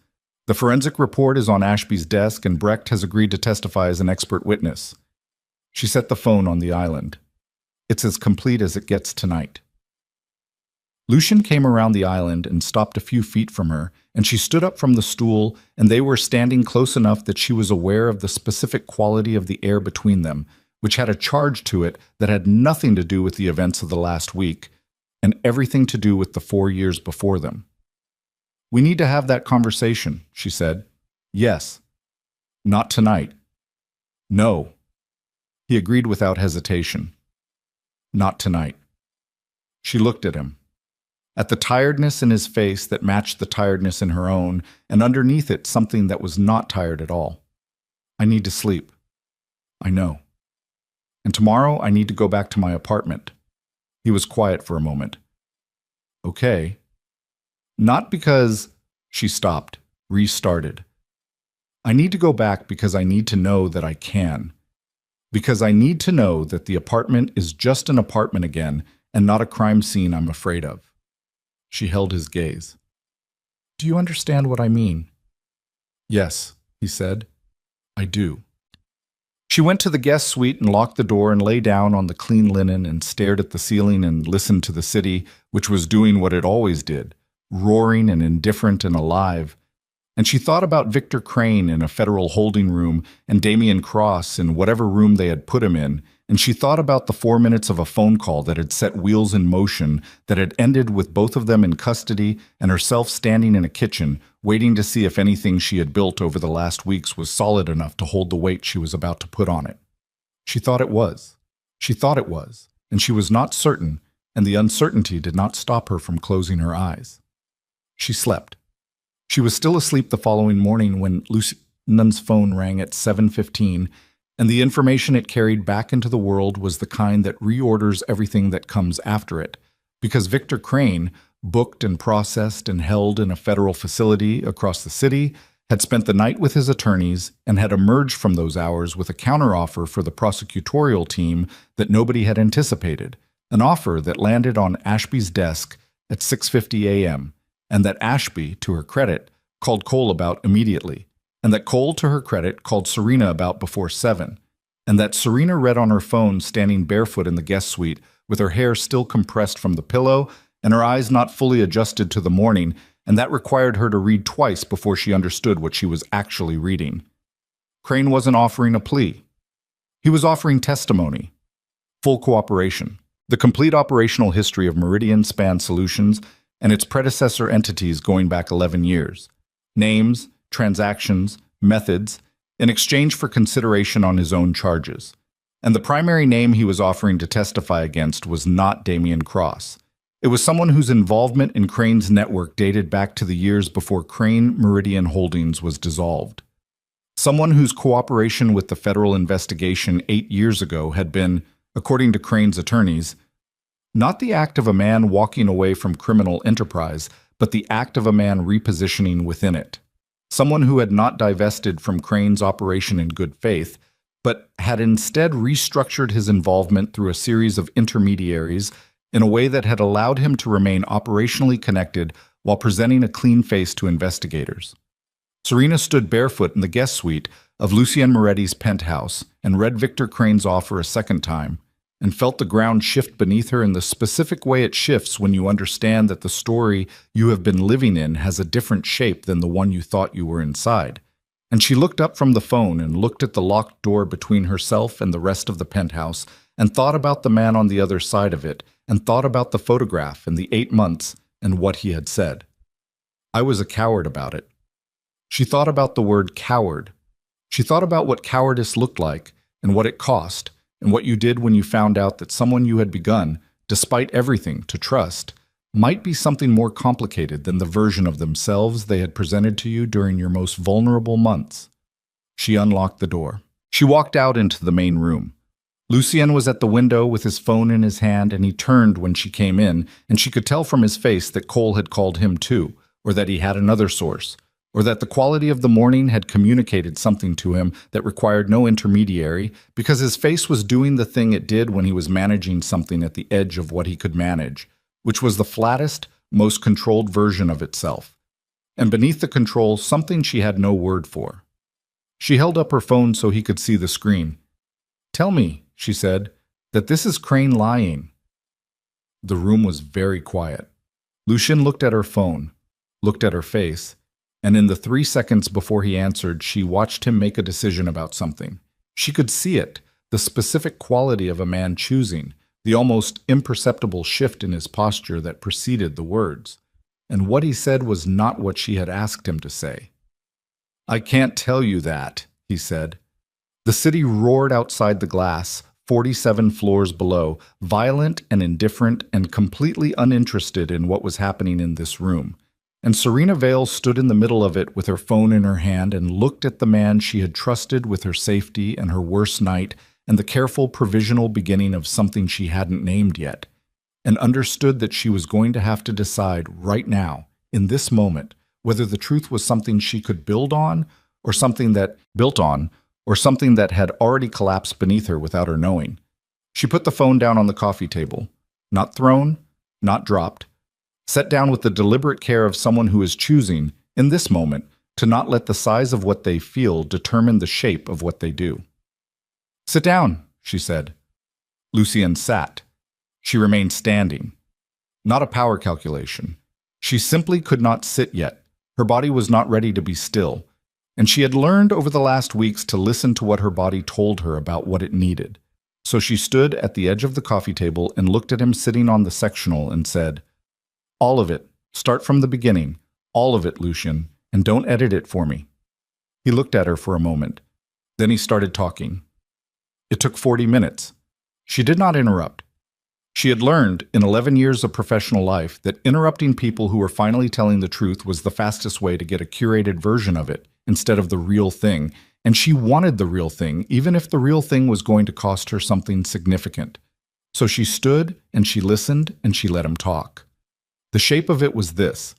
The forensic report is on Ashby's desk, and Brecht has agreed to testify as an expert witness. She set the phone on the island. It's as complete as it gets tonight. Lucian came around the island and stopped a few feet from her, and she stood up from the stool, and they were standing close enough that she was aware of the specific quality of the air between them, which had a charge to it that had nothing to do with the events of the last week, and everything to do with the 4 years before them. We need to have that conversation, she said. Yes. Not tonight. No. He agreed without hesitation. Not tonight. She looked at him. At the tiredness in his face that matched the tiredness in her own, and underneath it something that was not tired at all. I need to sleep. I know. And tomorrow I need to go back to my apartment. He was quiet for a moment. Okay. Not because... She stopped, restarted. I need to go back because I need to know that I can. Because I need to know that the apartment is just an apartment again and not a crime scene I'm afraid of. She held his gaze. Do you understand what I mean? Yes, he said. I do. She went to the guest suite and locked the door and lay down on the clean linen and stared at the ceiling and listened to the city, which was doing what it always did, roaring and indifferent and alive. And she thought about Victor Crane in a federal holding room and Damian Cross in whatever room they had put him in, and she thought about the 4 minutes of a phone call that had set wheels in motion, that had ended with both of them in custody and herself standing in a kitchen, waiting to see if anything she had built over the last weeks was solid enough to hold the weight she was about to put on it. She thought it was. She thought it was, and she was not certain, and the uncertainty did not stop her from closing her eyes. She slept. She was still asleep the following morning when Lucian's phone rang at 7:15, and the information it carried back into the world was the kind that reorders everything that comes after it, because Victor Crane, booked and processed and held in a federal facility across the city, had spent the night with his attorneys and had emerged from those hours with a counteroffer for the prosecutorial team that nobody had anticipated, an offer that landed on Ashby's desk at 6:50 a.m., and that Ashby, to her credit, called Cole about immediately, and that Cole, to her credit, called Serena about before 7, and that Serena read on her phone standing barefoot in the guest suite with her hair still compressed from the pillow and her eyes not fully adjusted to the morning, and that required her to read twice before she understood what she was actually reading. Crane wasn't offering a plea. He was offering testimony, full cooperation, the complete operational history of Meridian Span Solutions and its predecessor entities going back 11 years. Names, transactions, methods, in exchange for consideration on his own charges. And the primary name he was offering to testify against was not Damian Cross. It was someone whose involvement in Crane's network dated back to the years before Crane Meridian Holdings was dissolved. Someone whose cooperation with the federal investigation 8 years ago had been, according to Crane's attorneys, not the act of a man walking away from criminal enterprise, but the act of a man repositioning within it. Someone who had not divested from Crane's operation in good faith, but had instead restructured his involvement through a series of intermediaries in a way that had allowed him to remain operationally connected while presenting a clean face to investigators. Serena stood barefoot in the guest suite of Lucien Moretti's penthouse and read Victor Crane's offer a second time, and felt the ground shift beneath her in the specific way it shifts when you understand that the story you have been living in has a different shape than the one you thought you were inside. And she looked up from the phone and looked at the locked door between herself and the rest of the penthouse, and thought about the man on the other side of it, and thought about the photograph and the 8 months and what he had said. I was a coward about it. She thought about the word coward. She thought about what cowardice looked like and what it cost, and what you did when you found out that someone you had begun, despite everything, to trust, might be something more complicated than the version of themselves they had presented to you during your most vulnerable months. She unlocked the door. She walked out into the main room. Lucien was at the window with his phone in his hand, and he turned when she came in, and she could tell from his face that Cole had called him too, or that he had another source, or that the quality of the morning had communicated something to him that required no intermediary, because his face was doing the thing it did when he was managing something at the edge of what he could manage, which was the flattest, most controlled version of itself. And beneath the control, something she had no word for. She held up her phone so he could see the screen. "Tell me," she said, "that this is Crane lying." The room was very quiet. Lucien looked at her phone, looked at her face, and in the 3 seconds before he answered, she watched him make a decision about something. She could see it, the specific quality of a man choosing, the almost imperceptible shift in his posture that preceded the words. and what he said was not what she had asked him to say. "I can't tell you that," he said. The city roared outside the glass, 47 floors below, violent and indifferent and completely uninterested in what was happening in this room. And Serena Vale stood in the middle of it with her phone in her hand and looked at the man she had trusted with her safety and her worst night and the careful provisional beginning of something she hadn't named yet, and understood that she was going to have to decide right now, in this moment, whether the truth was something she could build on or something that had already collapsed beneath her without her knowing. She put the phone down on the coffee table, not thrown, not dropped, set down with the deliberate care of someone who is choosing, in this moment, to not let the size of what they feel determine the shape of what they do. "Sit down," she said. Lucienne sat. She remained standing. Not a power calculation. She simply could not sit yet. Her body was not ready to be still, and she had learned over the last weeks to listen to what her body told her about what it needed. So she stood at the edge of the coffee table and looked at him sitting on the sectional and said, "All of it. Start from the beginning. All of it, Lucien, and don't edit it for me." He looked at her for a moment. Then he started talking. It took 40 minutes. She did not interrupt. She had learned, in 11 years of professional life, that interrupting people who were finally telling the truth was the fastest way to get a curated version of it, instead of the real thing, and she wanted the real thing, even if the real thing was going to cost her something significant. So she stood, and she listened, and she let him talk. The shape of it was this.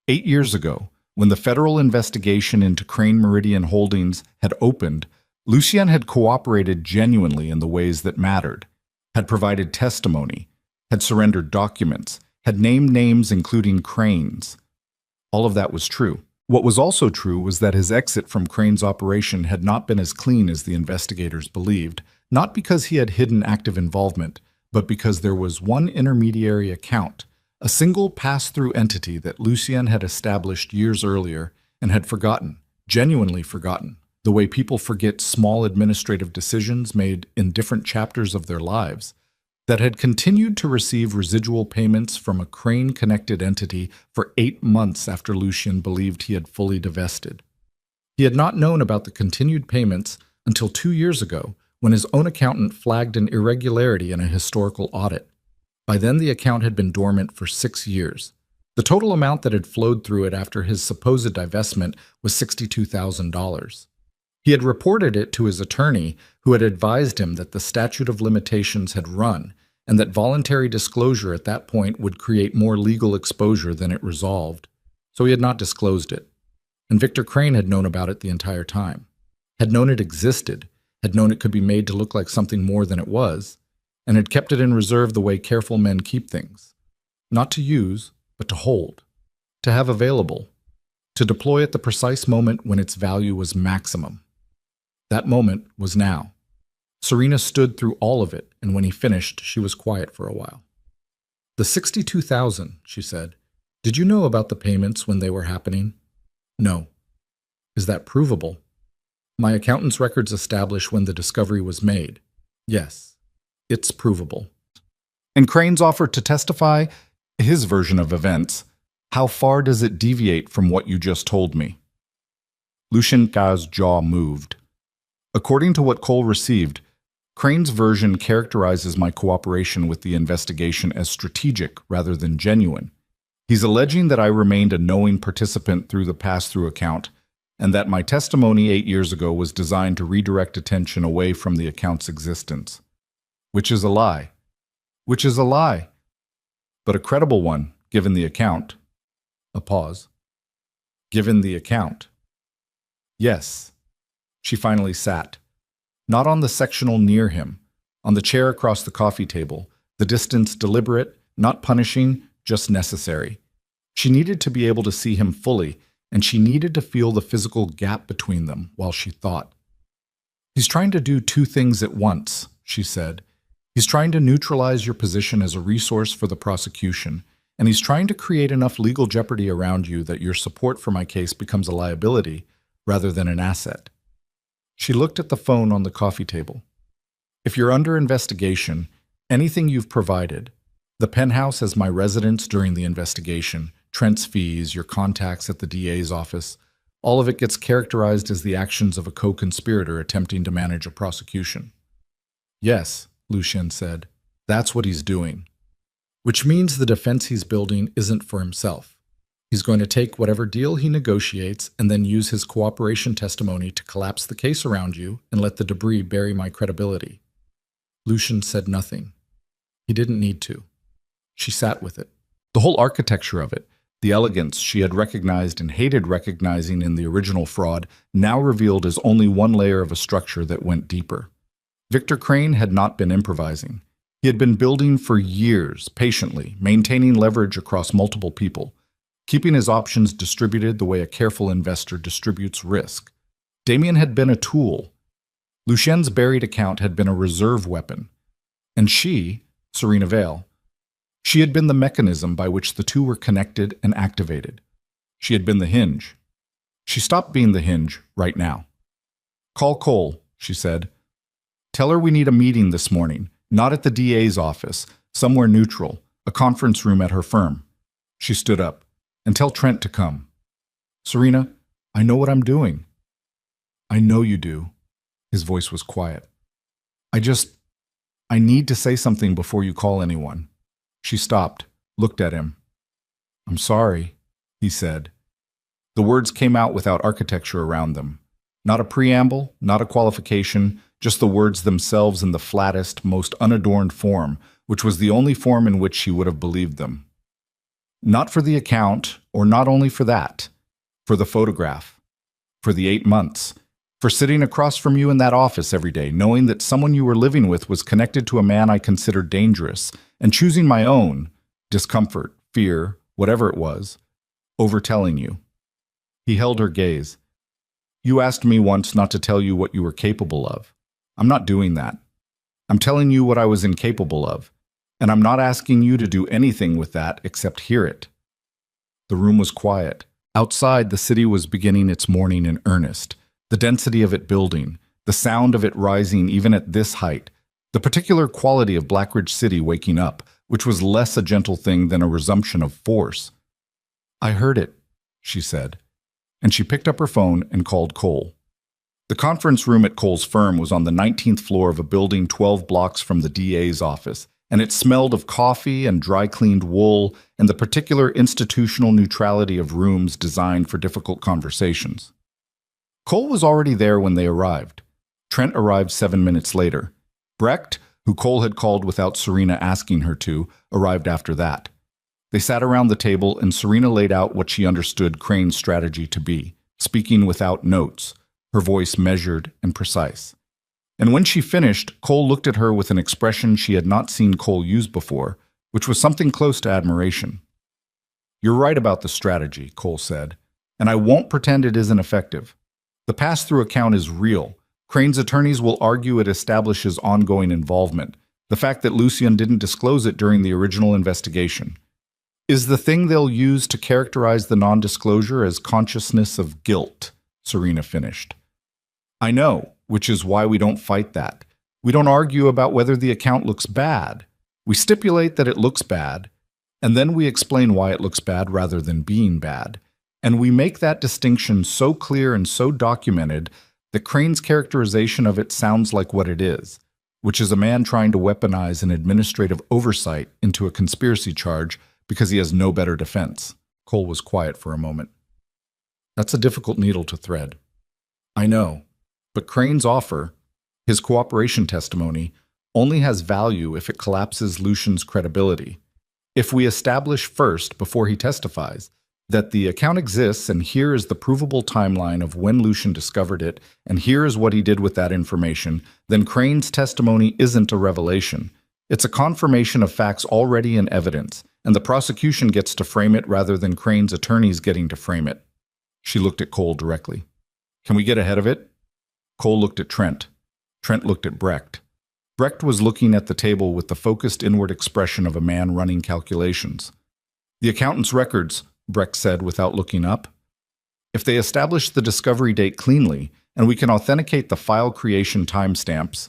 8 years ago, when the federal investigation into Crane Meridian Holdings had opened, Lucien had cooperated genuinely in the ways that mattered, had provided testimony, had surrendered documents, had named names including Crane's. All of that was true. What was also true was that his exit from Crane's operation had not been as clean as the investigators believed, not because he had hidden active involvement, but because there was one intermediary account, a single pass-through entity that Lucien had established years earlier and had forgotten, genuinely forgotten, the way people forget small administrative decisions made in different chapters of their lives, that had continued to receive residual payments from a Crane-connected entity for 8 months after Lucien believed he had fully divested. He had not known about the continued payments until 2 years ago, when his own accountant flagged an irregularity in a historical audit. By then, the account had been dormant for 6 years. The total amount that had flowed through it after his supposed divestment was $62,000. He had reported it to his attorney, who had advised him that the statute of limitations had run, and that voluntary disclosure at that point would create more legal exposure than it resolved. So he had not disclosed it. And Victor Crane had known about it the entire time, had known it existed, had known it could be made to look like something more than it was, and had kept it in reserve the way careful men keep things. Not to use, but to hold, to have available, to deploy at the precise moment when its value was maximum. That moment was now. Serena stood through all of it, and when he finished, she was quiet for a while. "The $62,000, she said. "Did you know about the payments when they were happening?" "No." "Is that provable?" "My accountant's records establish when the discovery was made." "Yes, it's provable." "And Crane's offered to testify? His version of events. How far does it deviate from what you just told me?" Lucien Ca's jaw moved. "According to what Cole received, Crane's version characterizes my cooperation with the investigation as strategic rather than genuine. He's alleging that I remained a knowing participant through the pass-through account, and that my testimony 8 years ago was designed to redirect attention away from the account's existence. Which is a lie. Which is a lie. But a credible one, given the account." A pause. "Given the account." "Yes." She finally sat. Not on the sectional near him, on the chair across the coffee table, the distance deliberate, not punishing, just necessary. She needed to be able to see him fully, and she needed to feel the physical gap between them while she thought. "He's trying to do 2 things at once," she said. "He's trying to neutralize your position as a resource for the prosecution, and he's trying to create enough legal jeopardy around you that your support for my case becomes a liability rather than an asset." She looked at the phone on the coffee table. "If you're under investigation, anything you've provided, the penthouse as my residence during the investigation, Trent's fees, your contacts at the DA's office, all of it gets characterized as the actions of a co-conspirator attempting to manage a prosecution. Yes, Lucien said, that's what he's doing. Which means the defense he's building isn't for himself. He's going to take whatever deal he negotiates and then use his cooperation testimony to collapse the case around you and let the debris bury my credibility. Lucien said nothing. He didn't need to. She sat with it. The whole architecture of it, the elegance she had recognized and hated recognizing in the original fraud, now revealed as only one layer of a structure that went deeper. Victor Crane had not been improvising. He had been building for years, patiently, maintaining leverage across multiple people, keeping his options distributed the way a careful investor distributes risk. Damien had been a tool. Lucien's buried account had been a reserve weapon. And she, Serena Vale, she had been the mechanism by which the two were connected and activated. She had been the hinge. She stopped being the hinge right now. Call Cole, she said. Tell her we need a meeting this morning, not at the DA's office, somewhere neutral, a conference room at her firm. She stood up. And tell Trent to come. Serena, I know what I'm doing. I know you do. His voice was quiet. I need to say something before you call anyone. She stopped, looked at him. I'm sorry, he said. The words came out without architecture around them. Not a preamble, not a qualification, just the words themselves in the flattest, most unadorned form, which was the only form in which she would have believed them. Not for the account, or not only for that, for the photograph, for the 8 months, for sitting across from you in that office every day, knowing that someone you were living with was connected to a man I considered dangerous, and choosing my own, discomfort, fear, whatever it was, over telling you. He held her gaze. You asked me once not to tell you what you were capable of. I'm not doing that. I'm telling you what I was incapable of. And I'm not asking you to do anything with that except hear it. The room was quiet. Outside, the city was beginning its morning in earnest, the density of it building, the sound of it rising even at this height, the particular quality of Blackridge City waking up, which was less a gentle thing than a resumption of force. I heard it, she said, and she picked up her phone and called Cole. The conference room at Cole's firm was on the 19th floor of a building 12 blocks from the DA's office, and it smelled of coffee and dry-cleaned wool and the particular institutional neutrality of rooms designed for difficult conversations. Cole was already there when they arrived. Trent arrived 7 minutes later. Brecht, who Cole had called without Serena asking her to, arrived after that. They sat around the table and Serena laid out what she understood Crane's strategy to be, speaking without notes, her voice measured and precise. And when she finished, Cole looked at her with an expression she had not seen Cole use before, which was something close to admiration. You're right about the strategy, Cole said, and I won't pretend it isn't effective. The pass-through account is real. Crane's attorneys will argue it establishes ongoing involvement, the fact that Lucien didn't disclose it during the original investigation. Is the thing they'll use to characterize the non-disclosure as consciousness of guilt, Serena finished. I know, which is why we don't fight that. We don't argue about whether the account looks bad. We stipulate that it looks bad, and then we explain why it looks bad rather than being bad. And we make that distinction so clear and so documented that Crane's characterization of it sounds like what it is, which is a man trying to weaponize an administrative oversight into a conspiracy charge because he has no better defense. Cole was quiet for a moment. That's a difficult needle to thread. I know. But Crane's offer, his cooperation testimony, only has value if it collapses Lucien's credibility. If we establish first, before he testifies, that the account exists and here is the provable timeline of when Lucien discovered it and here is what he did with that information, then Crane's testimony isn't a revelation. It's a confirmation of facts already in evidence, and the prosecution gets to frame it rather than Crane's attorneys getting to frame it. She looked at Cole directly. Can we get ahead of it? Cole looked at Trent. Trent looked at Brecht. Brecht was looking at the table with the focused inward expression of a man running calculations. The accountant's records, Brecht said without looking up. If they establish the discovery date cleanly, and we can authenticate the file creation timestamps,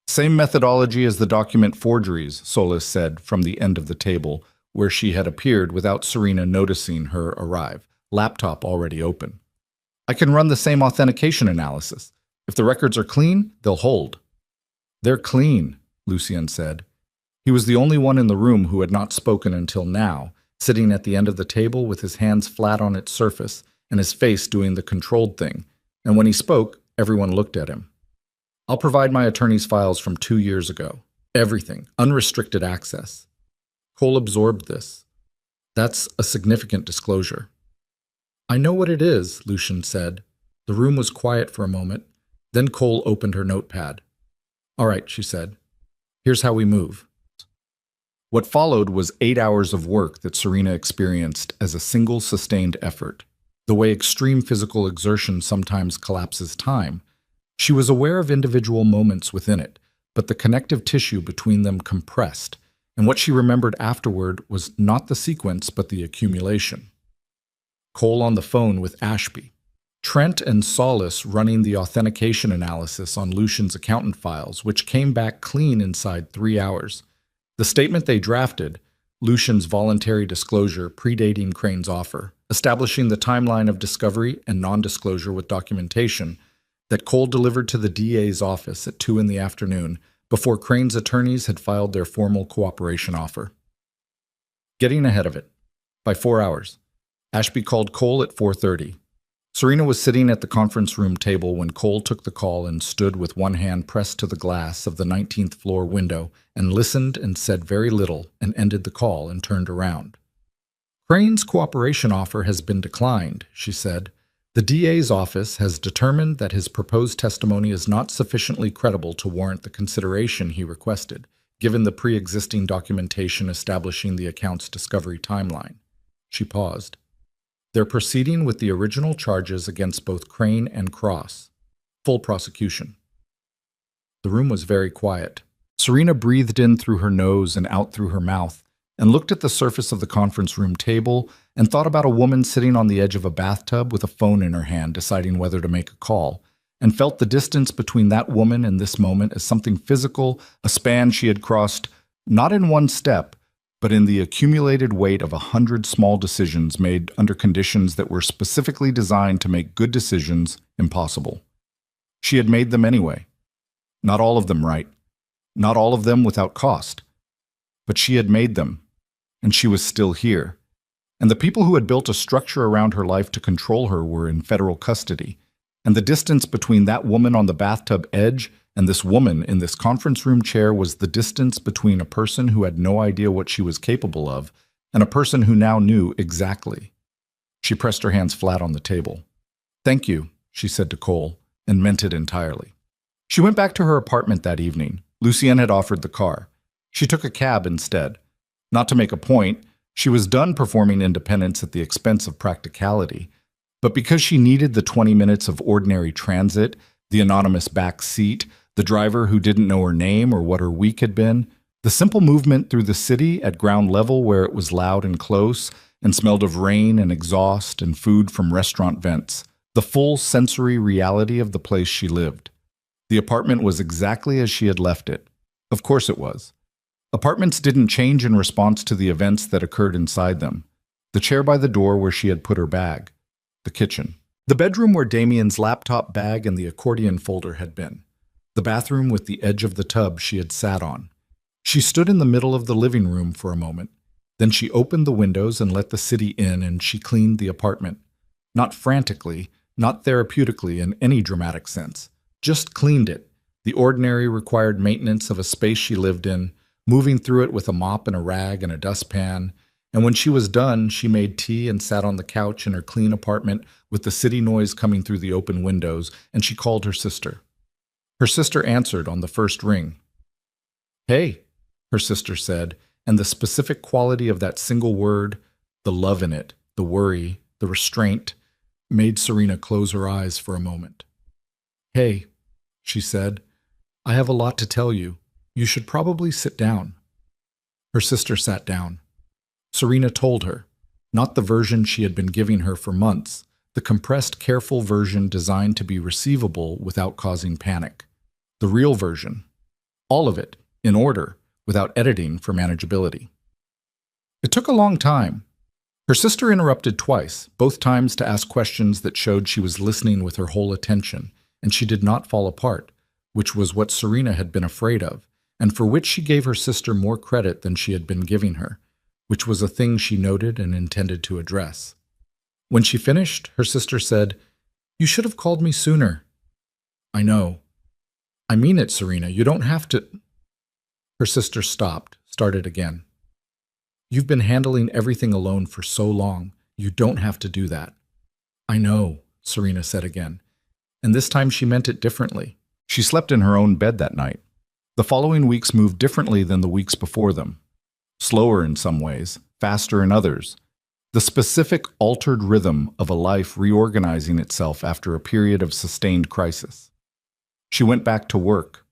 same methodology as the document forgeries, Solis said from the end of the table, where she had appeared without Serena noticing her arrive, laptop already open. I can run the same authentication analysis. If the records are clean, they'll hold. They're clean, Lucien said. He was the only one in the room who had not spoken until now, sitting at the end of the table with his hands flat on its surface and his face doing the controlled thing, and when he spoke, everyone looked at him. I'll provide my attorney's files from 2 years ago. Everything, unrestricted access. Cole absorbed this. That's a significant disclosure. I know what it is, Lucien said. The room was quiet for a moment. Then Cole opened her notepad. All right, she said. Here's how we move. What followed was 8 hours of work that Serena experienced as a single sustained effort. The way extreme physical exertion sometimes collapses time, she was aware of individual moments within it, but the connective tissue between them compressed, and what she remembered afterward was not the sequence but the accumulation. Cole on the phone with Ashby. Trent and Solace running the authentication analysis on Lucian's accountant files, which came back clean inside 3 hours. The statement they drafted, Lucian's voluntary disclosure predating Crane's offer, establishing the timeline of discovery and non-disclosure with documentation, that Cole delivered to the DA's office at 2 in the afternoon before Crane's attorneys had filed their formal cooperation offer. Getting ahead of it. By 4 hours. Ashby called Cole at 4:30. Serena was sitting at the conference room table when Cole took the call and stood with one hand pressed to the glass of the 19th floor window and listened and said very little and ended the call and turned around. Crane's cooperation offer has been declined, she said. The DA's office has determined that his proposed testimony is not sufficiently credible to warrant the consideration he requested, given the pre-existing documentation establishing the account's discovery timeline. She paused. They're proceeding with the original charges against both Crane and Cross. Full prosecution. The room was very quiet. Serena breathed in through her nose and out through her mouth, and looked at the surface of the conference room table and thought about a woman sitting on the edge of a bathtub with a phone in her hand deciding whether to make a call, and felt the distance between that woman and this moment as something physical, a span she had crossed, not in one step, but in the accumulated weight of 100 small decisions made under conditions that were specifically designed to make good decisions impossible. She had made them anyway. Not all of them right. Not all of them without cost. But she had made them, and she was still here. And the people who had built a structure around her life to control her were in federal custody. And the distance between that woman on the bathtub edge and this woman in this conference room chair was the distance between a person who had no idea what she was capable of and a person who now knew exactly. She pressed her hands flat on the table. "Thank you," she said to Cole, and meant it entirely. She went back to her apartment that evening. Lucien had offered the car. She took a cab instead. Not to make a point, she was done performing independence at the expense of practicality. But because she needed the 20 minutes of ordinary transit, the anonymous back seat, the driver who didn't know her name or what her week had been, the simple movement through the city at ground level where it was loud and close and smelled of rain and exhaust and food from restaurant vents, the full sensory reality of the place she lived. The apartment was exactly as she had left it. Of course it was. Apartments didn't change in response to the events that occurred inside them. The chair by the door where she had put her bag. The kitchen. The bedroom where Damien's laptop bag and the accordion folder had been. The bathroom with the edge of the tub she had sat on. She stood in the middle of the living room for a moment. Then she opened the windows and let the city in, and she cleaned the apartment. Not frantically, not therapeutically in any dramatic sense. Just cleaned it. The ordinary required maintenance of a space she lived in, moving through it with a mop and a rag and a dustpan. And when she was done, she made tea and sat on the couch in her clean apartment with the city noise coming through the open windows, and she called her sister. Her sister answered on the first ring. "Hey," her sister said, and the specific quality of that single word, the love in it, the worry, the restraint, made Serena close her eyes for a moment. "Hey," she said, "I have a lot to tell you. You should probably sit down." Her sister sat down. Serena told her, not the version she had been giving her for months, the compressed, careful version designed to be receivable without causing panic. The real version. All of it, in order, without editing for manageability. It took a long time. Her sister interrupted twice, both times to ask questions that showed she was listening with her whole attention, and she did not fall apart, which was what Serena had been afraid of, and for which she gave her sister more credit than she had been giving her, which was a thing she noted and intended to address. When she finished, her sister said, "You should have called me sooner." "I know. I mean it, Serena. You don't have to—" Her sister stopped, started again. "You've been handling everything alone for so long. You don't have to do that." "I know," Serena said again. And this time she meant it differently. She slept in her own bed that night. The following weeks moved differently than the weeks before them. Slower in some ways, faster in others. The specific altered rhythm of a life reorganizing itself after a period of sustained crisis. She went back to work.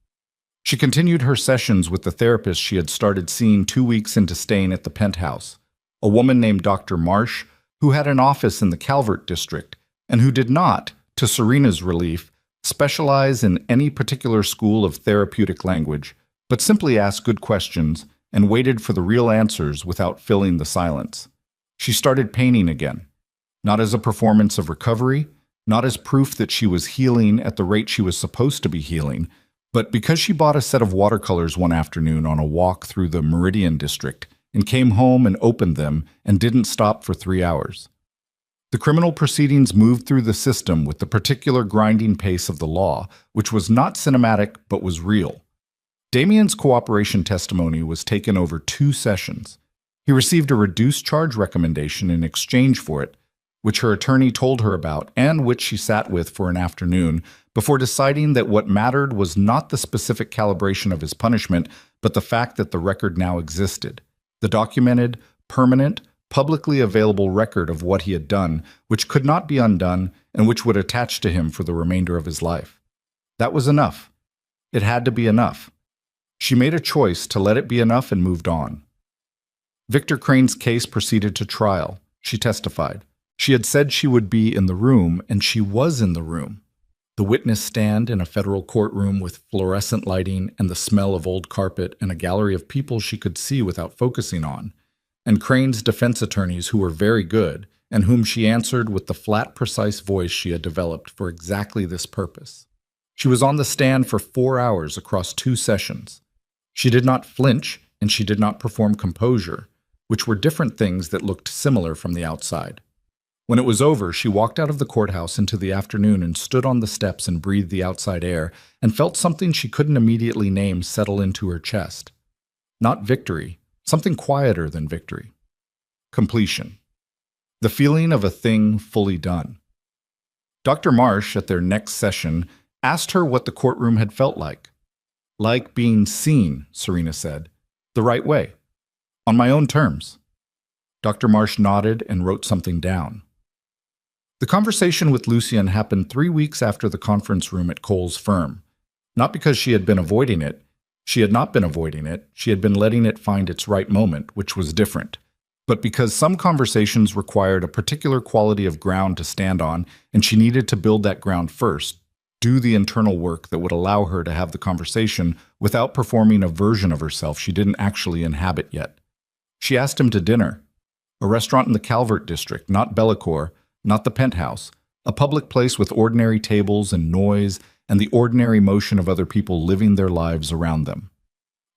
She continued her sessions with the therapist she had started seeing 2 weeks into staying at the penthouse, a woman named Dr. Marsh, who had an office in the Calvert district, and who did not, to Serena's relief, specialize in any particular school of therapeutic language, but simply asked good questions and waited for the real answers without filling the silence. She started painting again, not as a performance of recovery, not as proof that she was healing at the rate she was supposed to be healing, but because she bought a set of watercolors one afternoon on a walk through the Meridian district and came home and opened them and didn't stop for 3 hours. The criminal proceedings moved through the system with the particular grinding pace of the law, which was not cinematic but was real. Damien's cooperation testimony was taken over 2 sessions. He received a reduced charge recommendation in exchange for it, which her attorney told her about and which she sat with for an afternoon before deciding that what mattered was not the specific calibration of his punishment, but the fact that the record now existed. The documented, permanent, publicly available record of what he had done, which could not be undone and which would attach to him for the remainder of his life. That was enough. It had to be enough. She made a choice to let it be enough and moved on. Victor Crane's case proceeded to trial. She testified. She had said she would be in the room, and she was in the room. The witness stand in a federal courtroom with fluorescent lighting and the smell of old carpet and a gallery of people she could see without focusing on, and Crane's defense attorneys who were very good and whom she answered with the flat, precise voice she had developed for exactly this purpose. She was on the stand for 4 hours across 2 sessions. She did not flinch, and she did not perform composure, which were different things that looked similar from the outside. When it was over, she walked out of the courthouse into the afternoon and stood on the steps and breathed the outside air and felt something she couldn't immediately name settle into her chest. Not victory, something quieter than victory. Completion. The feeling of a thing fully done. Dr. Marsh, at their next session, asked her what the courtroom had felt like. "Like being seen," Serena said. "The right way. On my own terms." Dr. Marsh nodded and wrote something down. The conversation with Lucien happened 3 weeks after the conference room at Cole's firm. Not because she had been avoiding it. She had not been avoiding it. She had been letting it find its right moment, which was different. But because some conversations required a particular quality of ground to stand on, and she needed to build that ground first, do the internal work that would allow her to have the conversation without performing a version of herself she didn't actually inhabit yet. She asked him to dinner. A restaurant in the Calvert district, not Bellecour, not the penthouse, a public place with ordinary tables and noise and the ordinary motion of other people living their lives around them.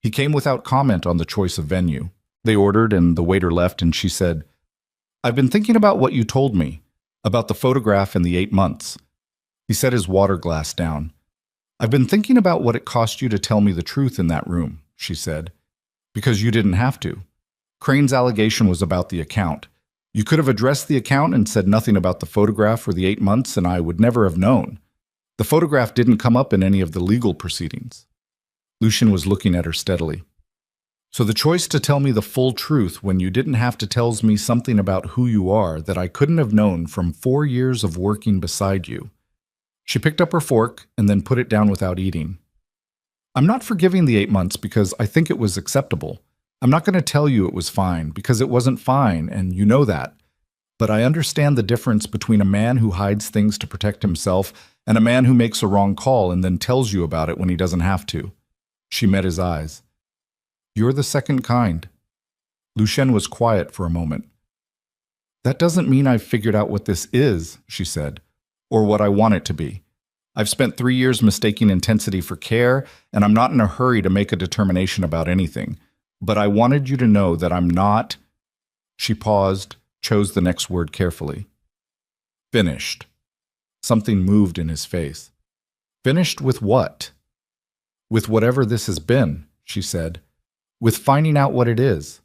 He came without comment on the choice of venue. They ordered and the waiter left and she said, "I've been thinking about what you told me, about the photograph and the 8 months. He set his water glass down. "I've been thinking about what it cost you to tell me the truth in that room," she said, "because you didn't have to. Crane's allegation was about the account. You could have addressed the account and said nothing about the photograph or the 8 months, and I would never have known. The photograph didn't come up in any of the legal proceedings." Lucien was looking at her steadily. "So the choice to tell me the full truth when you didn't have to tells me something about who you are that I couldn't have known from 4 years of working beside you." She picked up her fork and then put it down without eating. "I'm not forgiving the 8 months because I think it was acceptable. I'm not going to tell you it was fine, because it wasn't fine, and you know that. But I understand the difference between a man who hides things to protect himself and a man who makes a wrong call and then tells you about it when he doesn't have to." She met his eyes. "You're the second kind." Lucien was quiet for a moment. That doesn't mean I've figured out what this is, she said, or what I want it to be. I've spent 3 years mistaking intensity for care, and I'm not in a hurry to make a determination about anything. But I wanted you to know that I'm not... She paused, chose the next word carefully. Finished. Something moved in his face. Finished with what? With whatever this has been, she said. With finding out what it is.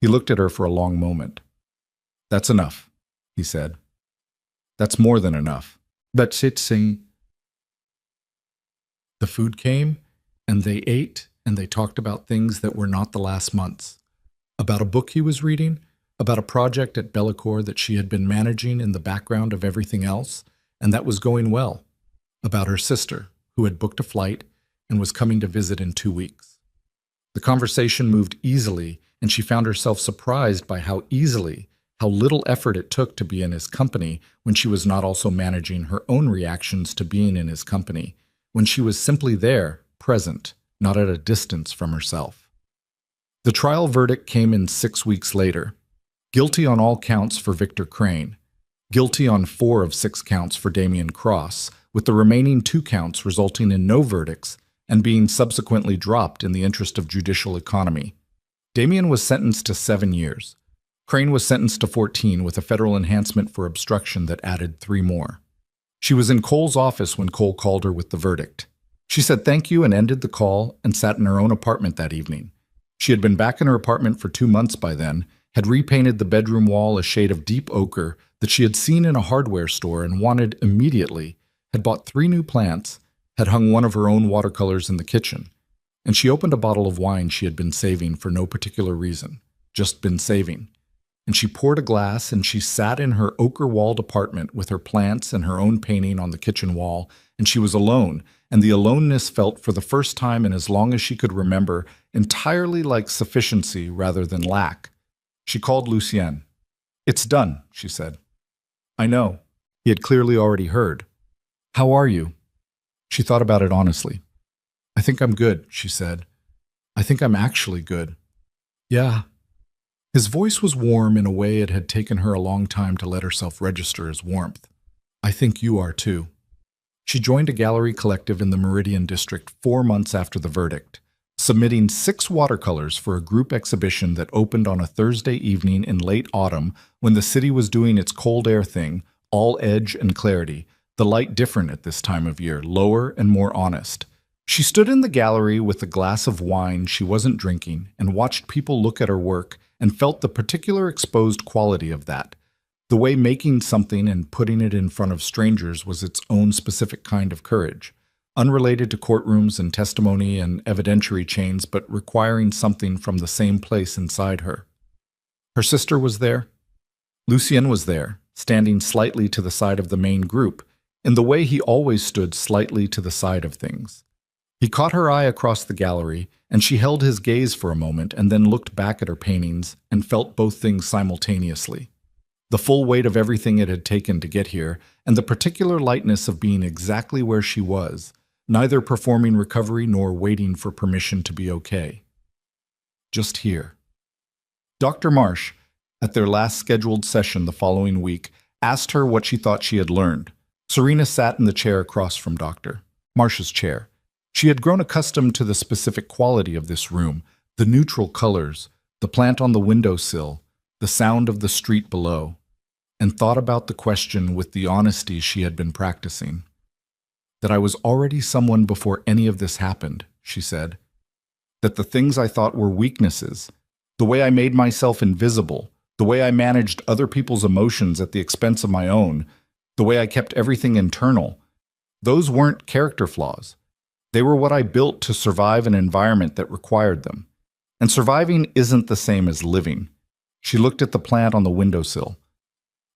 He looked at her for a long moment. That's enough, he said. That's more than enough. That's it, Sing. The food came, and they ate, and they talked about things that were not the last months. About a book he was reading, about a project at Bellecour that she had been managing in the background of everything else, and that was going well. About her sister, who had booked a flight and was coming to visit in 2 weeks. The conversation moved easily, and she found herself surprised by how easily, how little effort it took to be in his company when she was not also managing her own reactions to being in his company, when she was simply there, present, not at a distance from herself. The trial verdict came in 6 weeks later. Guilty on all counts for Victor Crane. Guilty on 4 of 6 counts for Damian Cross, with the remaining 2 counts resulting in no verdicts and being subsequently dropped in the interest of judicial economy. Damian was sentenced to 7 years. Crane was sentenced to 14 with a federal enhancement for obstruction that added 3 more. She was in Cole's office when Cole called her with the verdict. She said thank you and ended the call and sat in her own apartment that evening. She had been back in her apartment for 2 months by then, had repainted the bedroom wall a shade of deep ochre that she had seen in a hardware store and wanted immediately, had bought 3 new plants, had hung one of her own watercolors in the kitchen, and she opened a bottle of wine she had been saving for no particular reason, just been saving. And she poured a glass and she sat in her ochre-walled apartment with her plants and her own painting on the kitchen wall, and she was alone, and the aloneness felt for the first time in as long as she could remember entirely like sufficiency rather than lack. She called Lucien. It's done, she said. I know. He had clearly already heard. How are you? She thought about it honestly. I think I'm good, she said. I think I'm actually good. Yeah. His voice was warm in a way it had taken her a long time to let herself register as warmth. I think you are too. She joined a gallery collective in the Meridian District 4 months after the verdict, submitting 6 watercolors for a group exhibition that opened on a Thursday evening in late autumn when the city was doing its cold air thing, all edge and clarity, the light different at this time of year, lower and more honest. She stood in the gallery with a glass of wine she wasn't drinking and watched people look at her work and felt the particular exposed quality of that. The way making something and putting it in front of strangers was its own specific kind of courage, unrelated to courtrooms and testimony and evidentiary chains, but requiring something from the same place inside her. Her sister was there. Lucien was there, standing slightly to the side of the main group, in the way he always stood slightly to the side of things. He caught her eye across the gallery, and she held his gaze for a moment and then looked back at her paintings and felt both things simultaneously. The full weight of everything it had taken to get here, and the particular lightness of being exactly where she was, neither performing recovery nor waiting for permission to be okay. Just here. Dr. Marsh, at their last scheduled session the following week, asked her what she thought she had learned. Serena sat in the chair across from Dr. Marsh's chair. She had grown accustomed to the specific quality of this room, the neutral colors, the plant on the windowsill, the sound of the street below, and thought about the question with the honesty she had been practicing. That I was already someone before any of this happened, she said. That the things I thought were weaknesses, the way I made myself invisible, the way I managed other people's emotions at the expense of my own, the way I kept everything internal, those weren't character flaws. They were what I built to survive an environment that required them. And surviving isn't the same as living. She looked at the plant on the windowsill.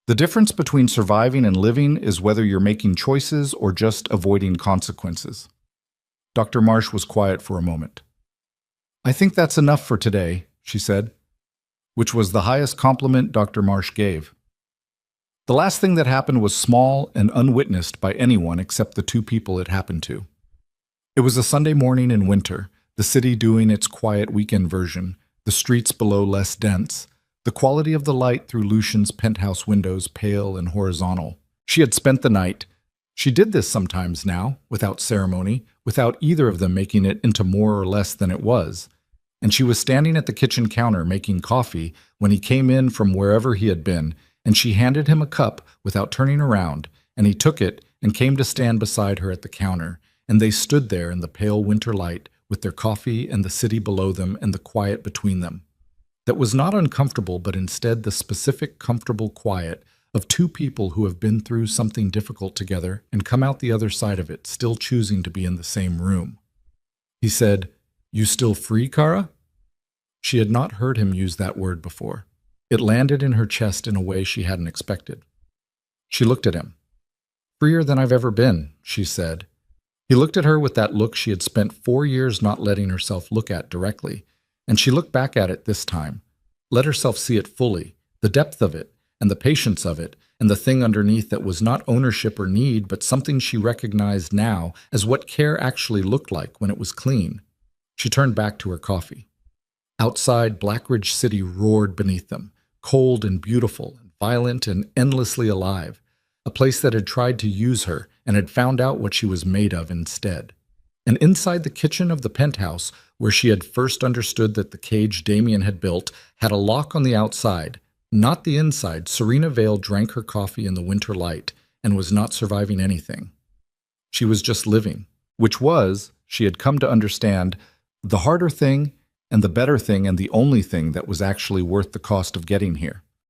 The difference between surviving and living is whether you're making choices or just avoiding consequences. Dr. Marsh was quiet for a moment. I think that's enough for today, she said, which was the highest compliment Dr. Marsh gave. The last thing that happened was small and unwitnessed by anyone except the 2 people it happened to. It was a Sunday morning in winter, the city doing its quiet weekend version, the streets below less dense, the quality of the light through Lucian's penthouse windows pale and horizontal. She had spent the night. She did this sometimes now, without ceremony, without either of them making it into more or less than it was. And she was standing at the kitchen counter making coffee when he came in from wherever he had been, and she handed him a cup without turning around, and he took it and came to stand beside her at the counter, and they stood there in the pale winter light with their coffee and the city below them and the quiet between them. That was not uncomfortable, but instead the specific, comfortable quiet of two people who have been through something difficult together and come out the other side of it, still choosing to be in the same room. He said, "You still free, Kara?" She had not heard him use that word before. It landed in her chest in a way she hadn't expected. She looked at him. "Freer than I've ever been," she said. He looked at her with that look she had spent 4 years not letting herself look at directly, and she looked back at it this time, let herself see it fully, the depth of it, and the patience of it, and the thing underneath that was not ownership or need, but something she recognized now as what care actually looked like when it was clean. She turned back to her coffee. Outside, Blackridge City roared beneath them, cold and beautiful, and violent and endlessly alive, a place that had tried to use her and had found out what she was made of instead. And inside the kitchen of the penthouse, where she had first understood that the cage Damien had built had a lock on the outside, not the inside, Serena Vale drank her coffee in the winter light and was not surviving anything. She was just living, which was, she had come to understand, the harder thing and the better thing and the only thing that was actually worth the cost of getting here.